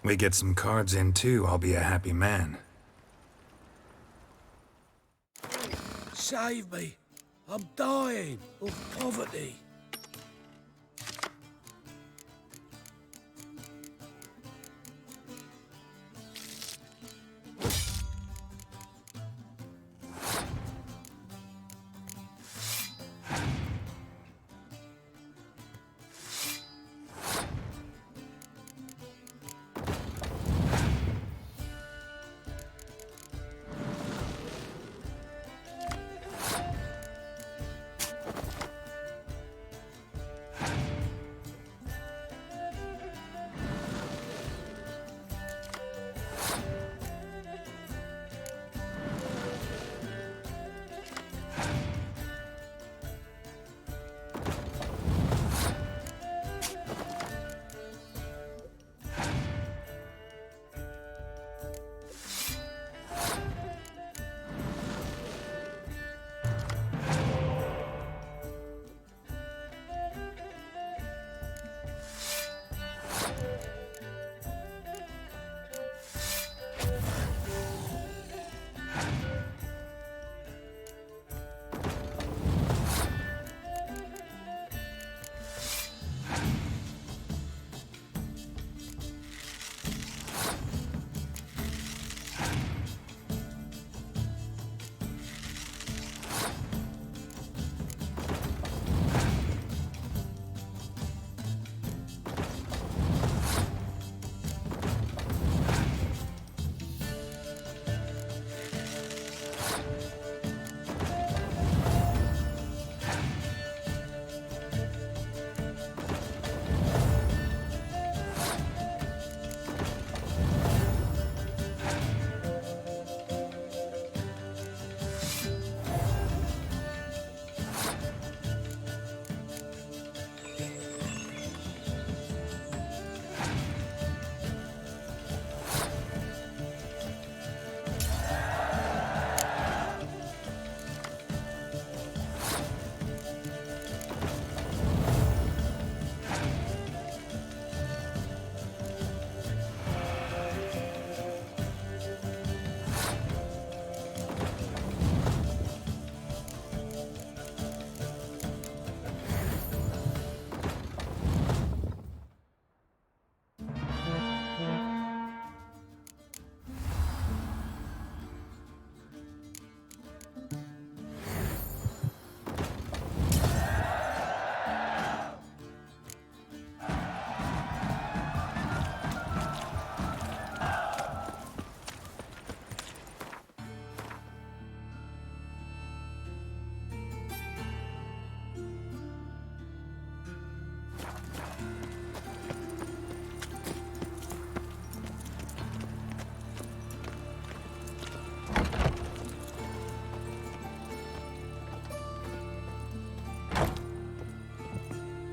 We get some cards in, too. I'll be a happy man. Save me. I'm dying of poverty.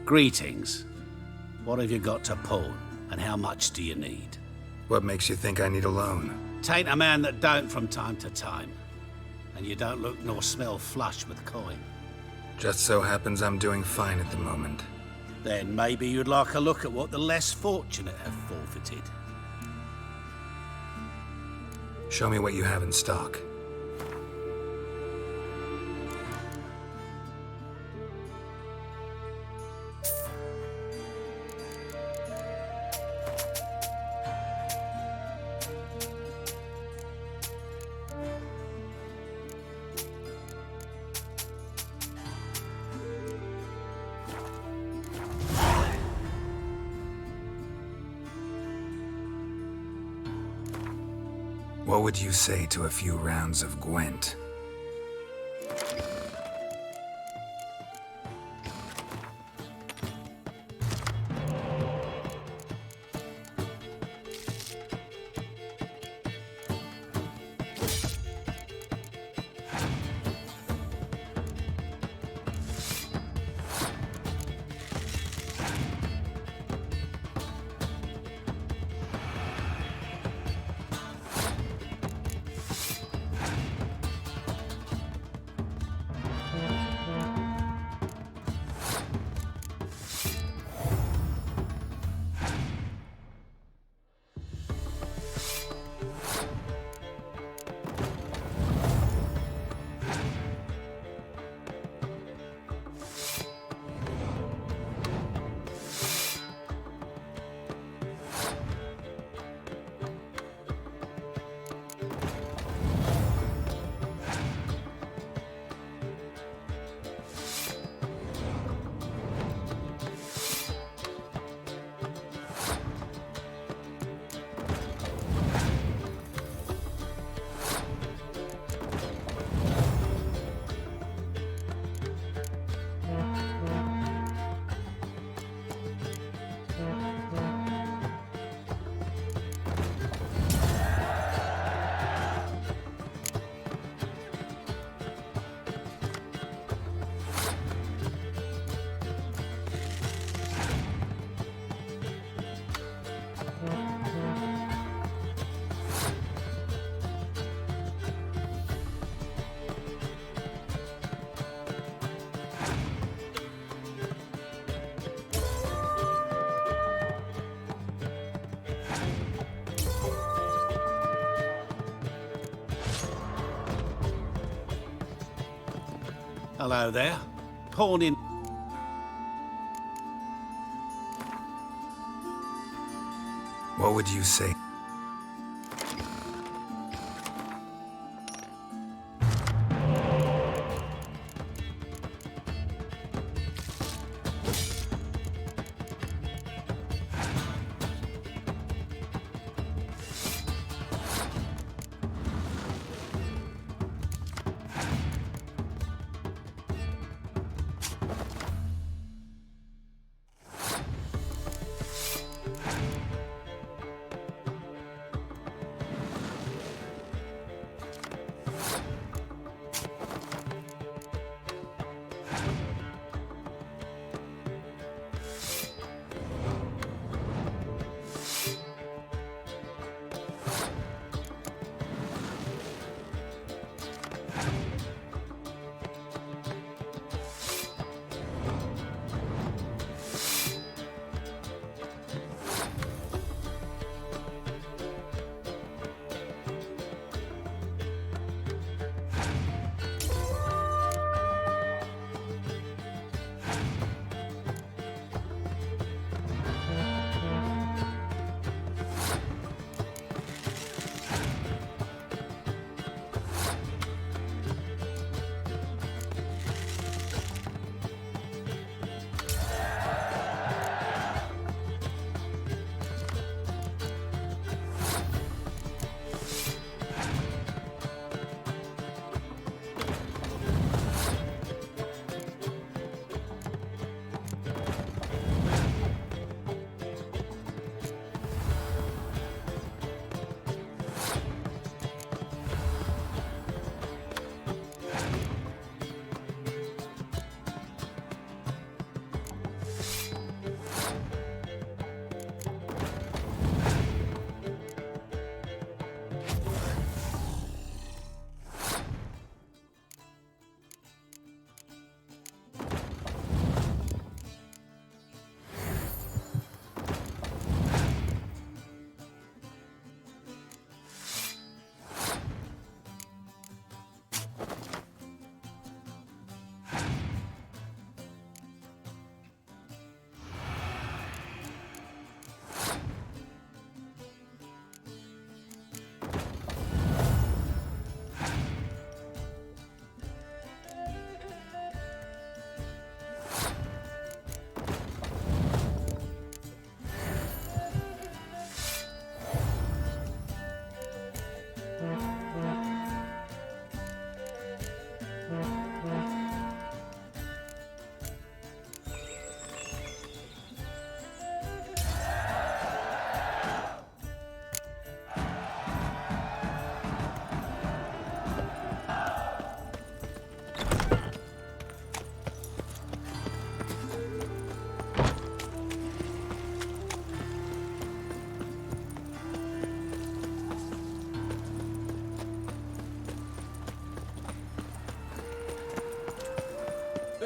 Greetings. What have you got to pawn, and how much do you need? What makes you think I need a loan? Tain't a man that don't from time to time. And you don't look nor smell flush with coin. Just so happens I'm doing fine at the moment. Then maybe you'd like a look at what the less fortunate have forfeited. Show me what you have in stock. What would you say to a few rounds of Gwent? Hello there. Pawning. What would you say?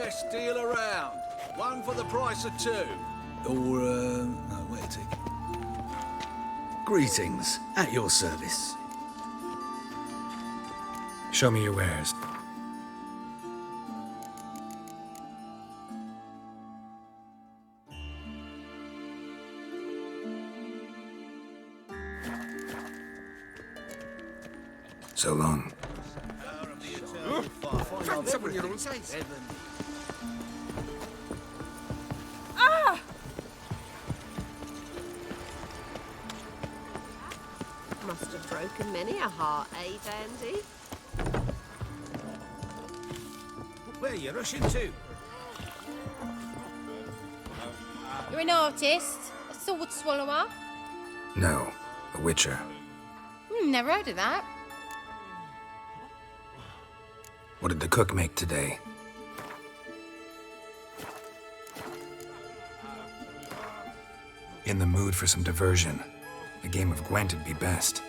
best deal around. One for the price of two. Or, no, wait a tick. Greetings. At your service. Show me your wares. So long. Find someone your own size. Ah! Must have broken many a heart, eh, Dandy? Where are you rushing to? You're an artist? A sword swallower? No, a witcher. Never heard of that. What did the cook make today? In the mood for some diversion. A game of Gwent'd be best.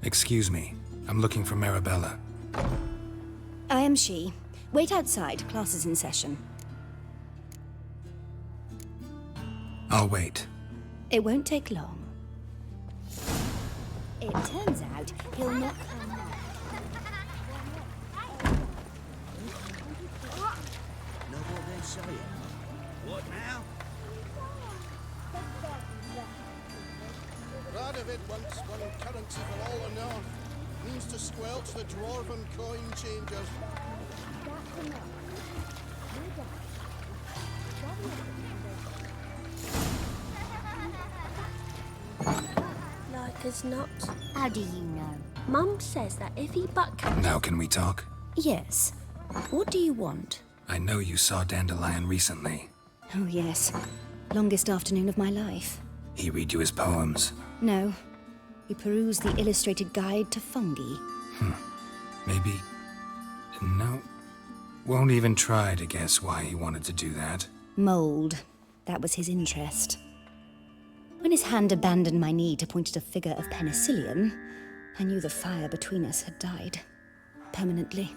Excuse me. I'm looking for Marabella. I am she. Wait outside. Class is in session. I'll wait. It won't take long. It turns out he'll not come. Know what they're saying? What now? Radovid once won currency for all the north. Means to squelch the dwarven coin changers. That's enough. beggar's not. How do you know? Mum says that if he but Now can we talk? Yes. What do you want? I know you saw Dandelion recently. Oh, yes. Longest afternoon of my life. He read you his poems. No. He perused the illustrated guide to fungi. Maybe... No. Won't even try to guess why he wanted to do that. Mold. That was his interest. When his hand abandoned my knee to point at a figure of penicillium, I knew the fire between us had died. Permanently.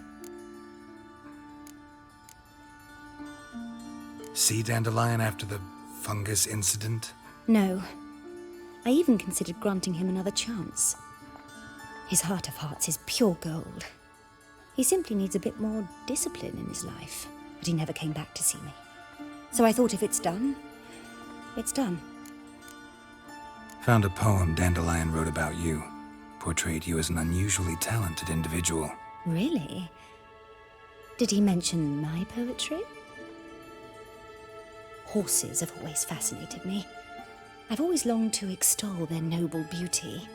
See Dandelion after the fungus incident? No. I even considered granting him another chance. His heart of hearts is pure gold. He simply needs a bit more discipline in his life, but he never came back to see me. So I thought if it's done, it's done. Found a poem Dandelion wrote about you. Portrayed you as an unusually talented individual. Really? Did he mention my poetry? Horses have always fascinated me. I've always longed to extol their noble beauty.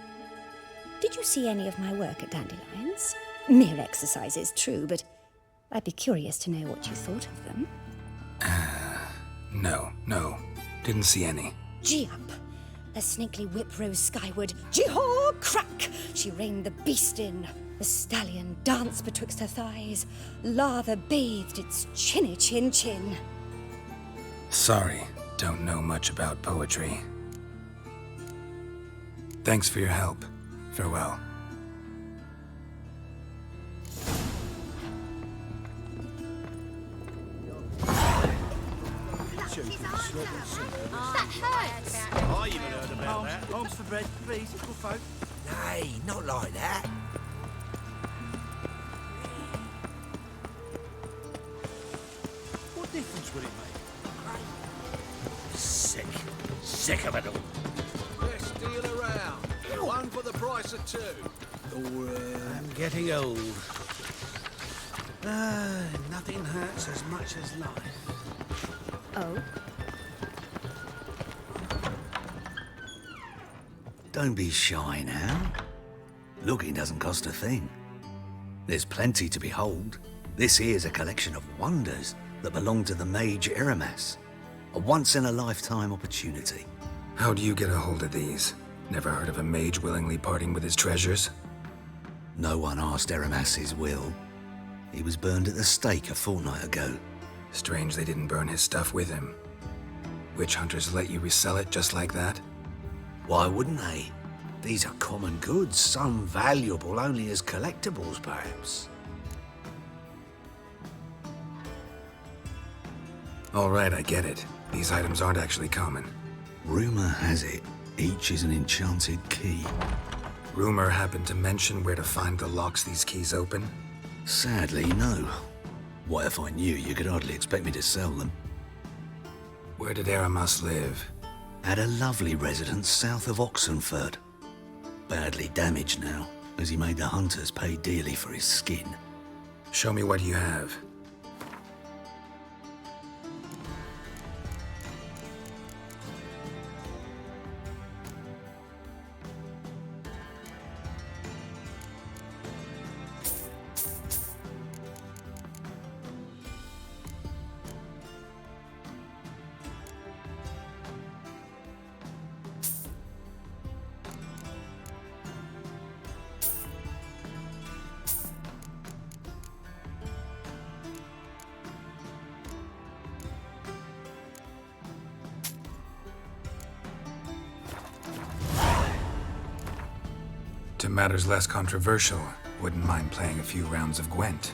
Did you see any of my work at Dandelion's? Mere exercises, true, but I'd be curious to know what you thought of them. No. Didn't see any. Gee up! The snakely whip rose skyward. Gee-haw! Crack! She reined the beast in. The stallion danced betwixt her thighs. Lather bathed its chinny chin. Sorry, don't know much about poetry. Thanks for your help. Farewell. That hurts. Oh, you heard about that. Arms for bread, please, good folk. Nay, not like that. What difference would it make? Sick of it all. Best deal around. One for the price of two. I'm getting old. Nothing hurts as much as life. Oh? Don't be shy now. Looking doesn't cost a thing. There's plenty to behold. This here's a collection of wonders that belong to the mage Eramas. A once-in-a-lifetime opportunity. How do you get a hold of these? Never heard of a mage willingly parting with his treasures? No one asked Eramas his will. He was burned at the stake a fortnight ago. Strange they didn't burn his stuff with him. Witch hunters let you resell it just like that? Why wouldn't they? These are common goods, some valuable only as collectibles, perhaps. All right, I get it. These items aren't actually common. Rumor has it, each is an enchanted key. Rumor happened to mention where to find the locks these keys open? Sadly, no. What if I knew, you could hardly expect me to sell them. Where did Eramas live? At a lovely residence south of Oxenford. Badly damaged now, as he made the hunters pay dearly for his skin. Show me what you have. To matters less controversial, wouldn't mind playing a few rounds of Gwent.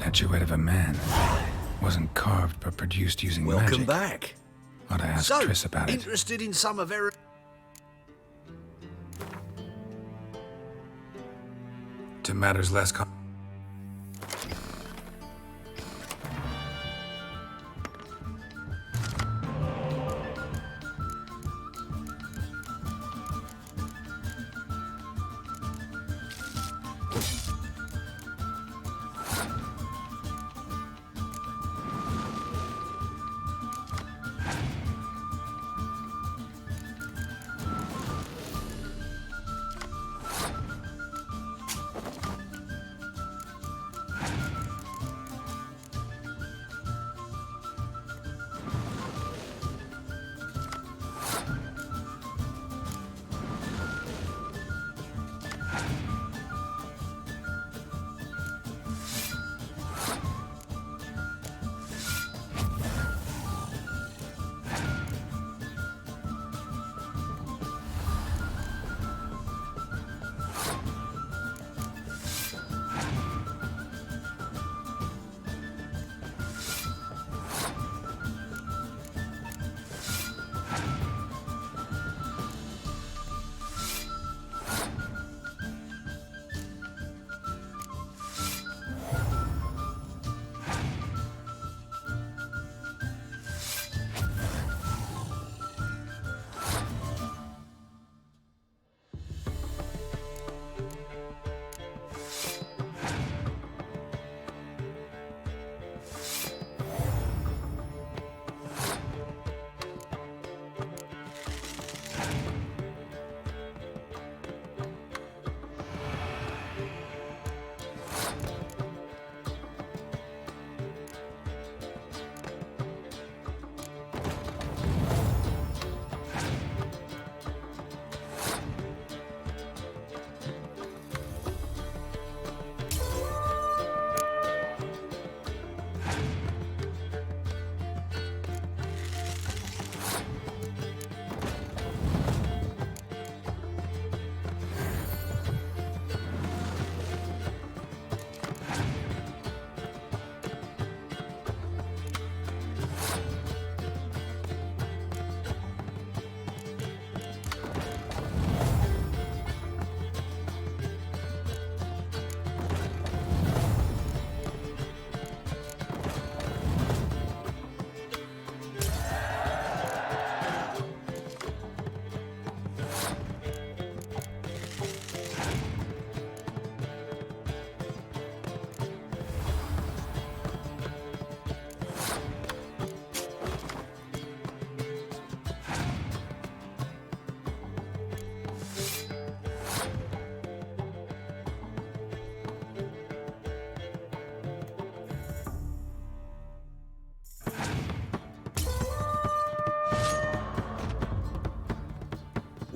Statuette of a man. Wasn't carved, but produced using Welcome magic. back. Ought to ask So, Triss about it. interested in some of her... To matters less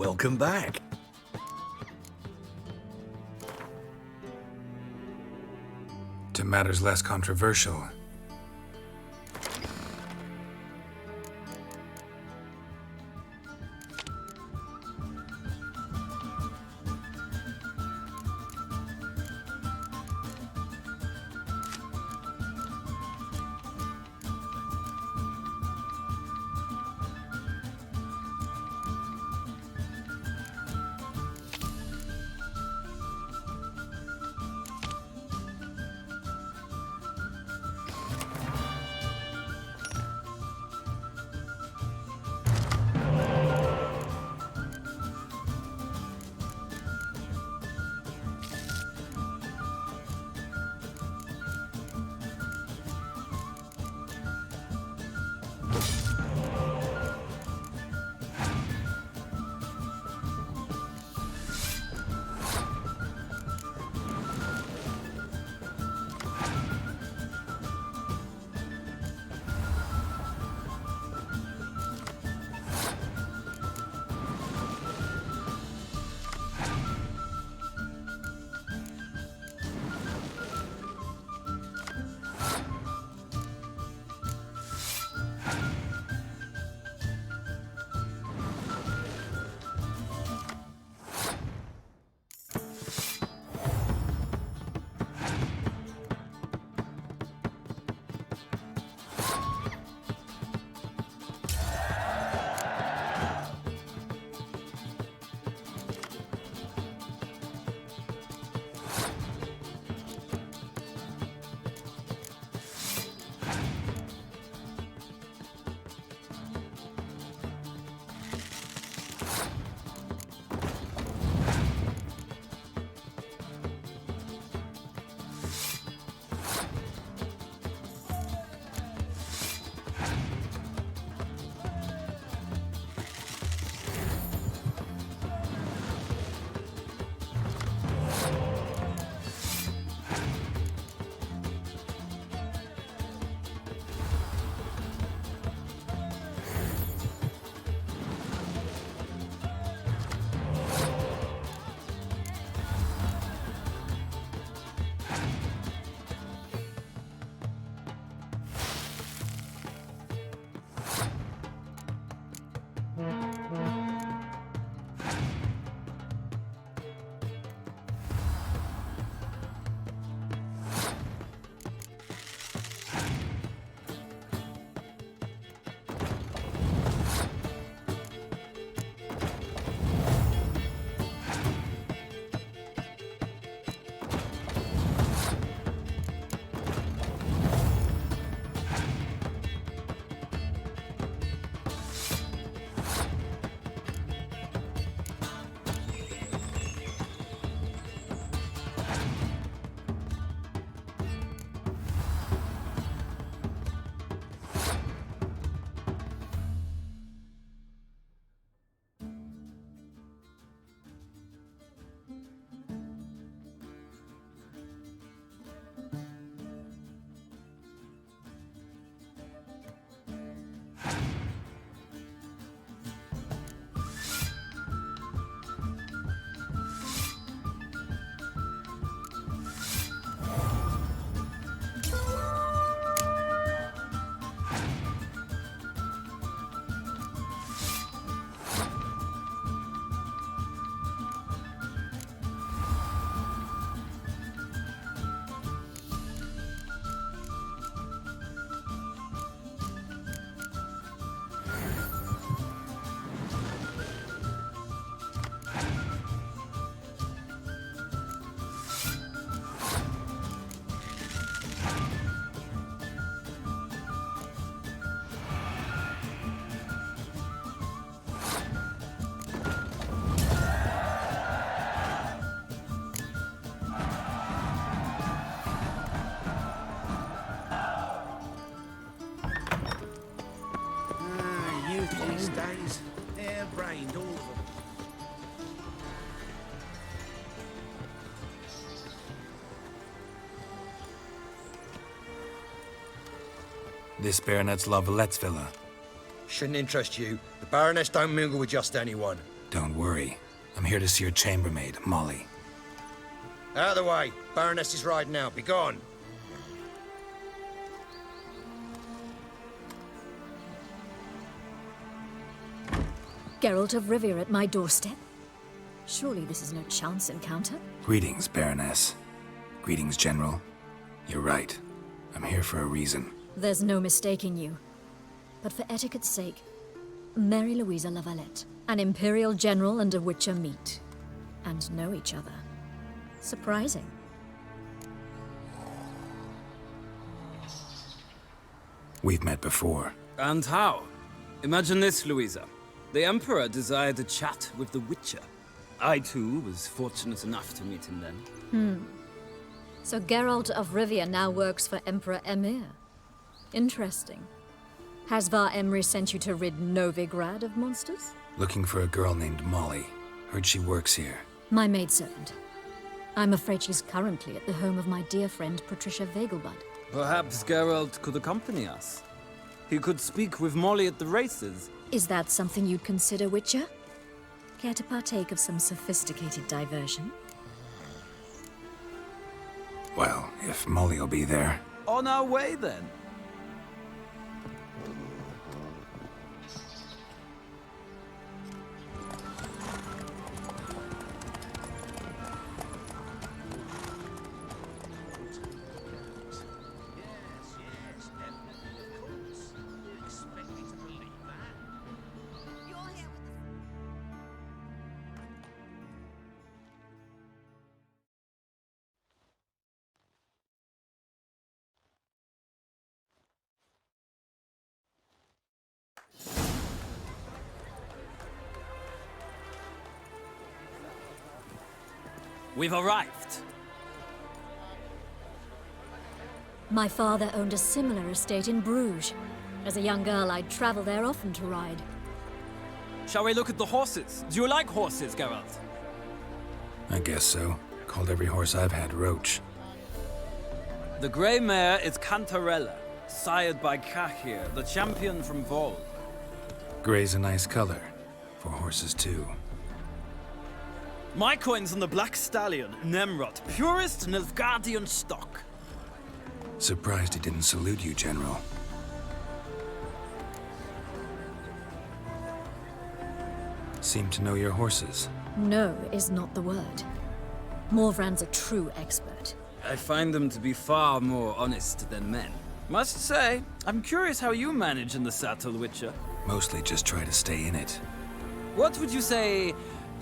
Welcome back. To matters less controversial. These days, hair-brained, all of them. This Baronet's La Vallette's villa. Shouldn't interest you. The Baroness don't mingle with just anyone. Don't worry. I'm here to see your chambermaid, Molly. Out of the way. Baroness is riding out. Be gone. Geralt of Rivia at my doorstep? Surely this is no chance encounter? Greetings, Baroness. Greetings, General. You're right. I'm here for a reason. There's no mistaking you. But for etiquette's sake, Mary Louisa Lavalette, an Imperial General and a Witcher meet. And know each other. Surprising. We've met before. And how? Imagine this, Louisa. The Emperor desired a chat with the Witcher. I, too, was fortunate enough to meet him then. So Geralt of Rivia now works for Emperor Emir. Interesting. Has Var Emry sent you to rid Novigrad of monsters? Looking for a girl named Molly. Heard she works here. My maidservant. I'm afraid she's currently at the home of my dear friend Patricia Vegelbud. Perhaps Geralt could accompany us. He could speak with Molly at the races. Is that something you'd consider, Witcher? Care to partake of some sophisticated diversion? Well, if Molly'll be there. On our way, then. We've arrived. My father owned a similar estate in Bruges. As a young girl, I'd travel there often to ride. Shall we look at the horses? Do you like horses, Geralt? I guess so. Called every horse I've had Roach. The grey mare is Cantarella, sired by Cahir, the champion from Vol. Gray's a nice color. For horses, too. My coin's on the Black Stallion, Nemrod, purest Nilfgaardian stock. Surprised he didn't salute you, General. Seem to know your horses. No is not the word. Morvran's a true expert. I find them to be far more honest than men. Must say, I'm curious how you manage in the saddle, Witcher. Mostly just try to stay in it. What would you say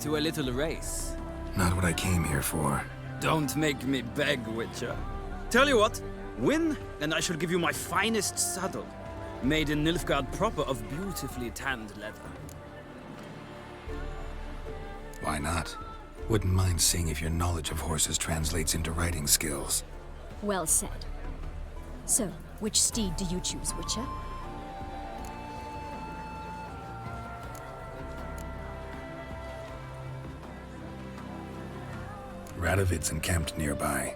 to a little race? Not what I came here for. Don't make me beg, Witcher. Tell you what, win, and I shall give you my finest saddle. Made in Nilfgaard proper of beautifully tanned leather. Why not? Wouldn't mind seeing if your knowledge of horses translates into riding skills. Well said. So, which steed do you choose, Witcher? Radovid's encamped nearby.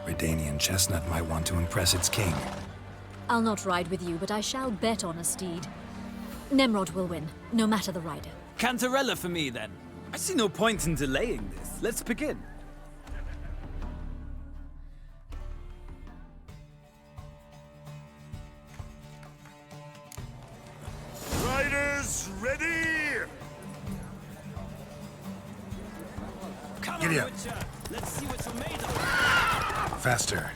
Redanian chestnut might want to impress its king. I'll not ride with you, but I shall bet on a steed. Nemrod will win, no matter the rider. Cantarella for me, then. I see no point in delaying this. Let's begin. Riders, ready! Come Giddy on, up. Witcher. Let's see what you're made of. Faster.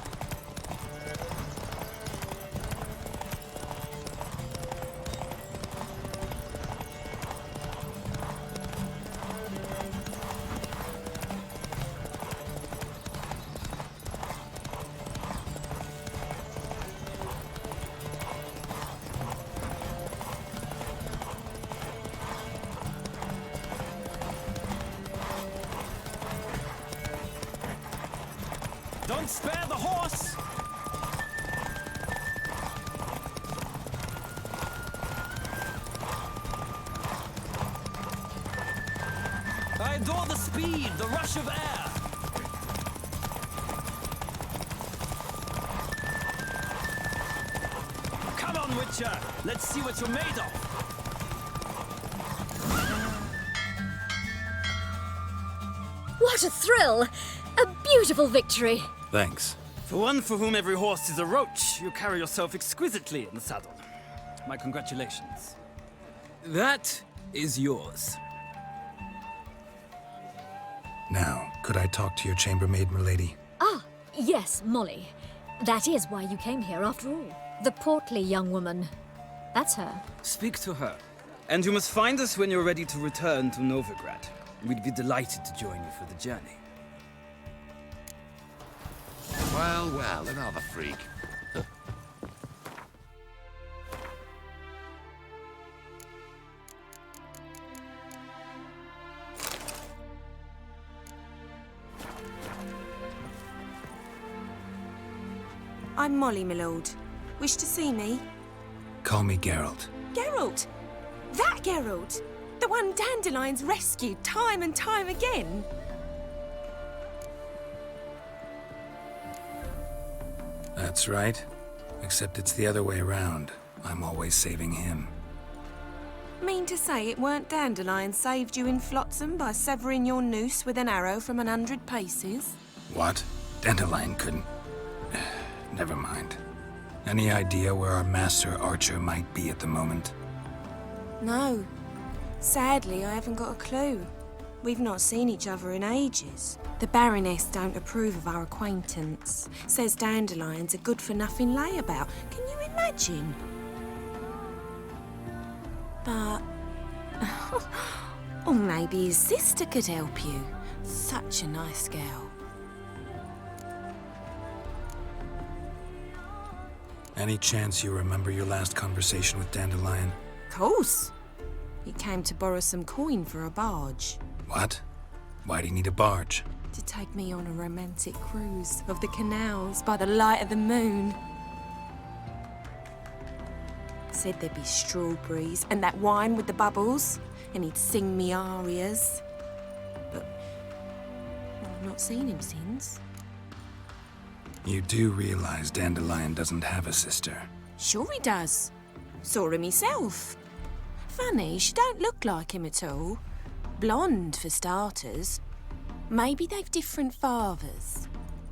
Don't spare the horse! I adore the speed, the rush of air. Come on, Witcher. Let's see what you're made of. What a thrill! A beautiful victory! Thanks. For one for whom every horse is a roach, you carry yourself exquisitely in the saddle. My congratulations. That is yours. Now, could I talk to your chambermaid, milady? Ah, yes, Molly. That is why you came here after all. The portly young woman. That's her. Speak to her. And you must find us when you're ready to return to Novigrad. We'd be delighted to join you for the journey. Well, well, another freak. I'm Molly, my lord. Wish to see me? Call me Geralt. Geralt! That Geralt! The one Dandelion's rescued time and time again! That's right. Except it's the other way around. I'm always saving him. Mean to say it weren't Dandelion saved you in Flotsam by severing your noose with an arrow from 100 paces? What? Dandelion couldn't... Never mind. Any idea where our master archer might be at the moment? No. Sadly, I haven't got a clue. We've not seen each other in ages. The Baroness don't approve of our acquaintance. Says Dandelion's a good-for-nothing layabout. Can you imagine? But... or maybe his sister could help you. Such a nice girl. Any chance you remember your last conversation with Dandelion? Course. He came to borrow some coin for a barge. What? Why'd he need a barge? To take me on a romantic cruise of the canals by the light of the moon. Said there'd be strawberries and that wine with the bubbles, and he'd sing me arias. But I've not seen him since. You do realize Dandelion doesn't have a sister? Sure he does. Saw him myself. Funny, she don't look like him at all. Blonde, for starters. Maybe they've different fathers.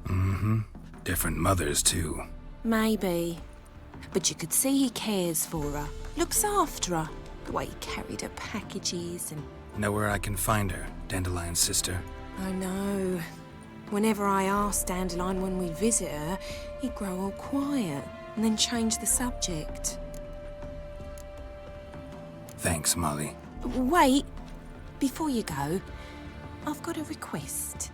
Mm-hmm. Different mothers, too. Maybe. But you could see he cares for her. Looks after her. The way he carried her packages and... Know where I can find her, Dandelion's sister? I know. Whenever I asked Dandelion when we'd visit her, he'd grow all quiet and then change the subject. Thanks, Molly. Wait. Before you go, I've got a request.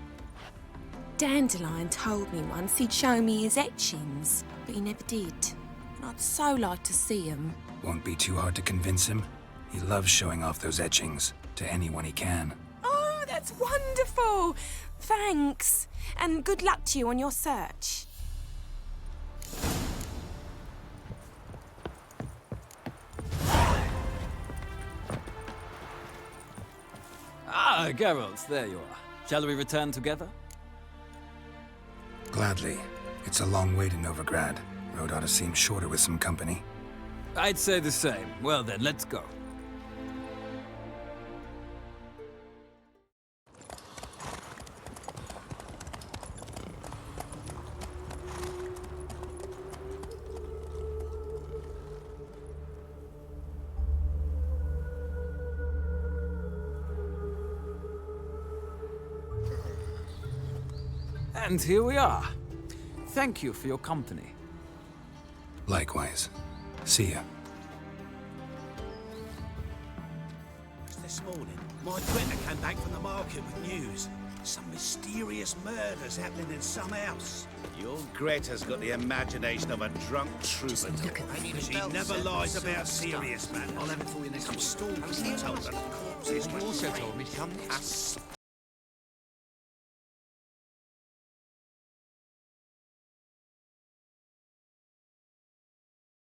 Dandelion told me once he'd show me his etchings, but he never did. And I'd so like to see them. Won't be too hard to convince him. He loves showing off those etchings to anyone he can. Oh, that's wonderful! Thanks. And good luck to you on your search. Ah, Geralt, there you are. Shall we return together? Gladly. It's a long way to Novigrad. Road ought to seem shorter with some company. I'd say the same. Well then, let's go. And here we are. Thank you for your company. Likewise. See ya. This morning, my Greta came back from the market with news. Some mysterious murders happening in some house. Your Greta's got the imagination of a drunk troubadour. She never lies about serious matters. I'll have it for you next week. Some stories he told her. Corpses. You also told me to come A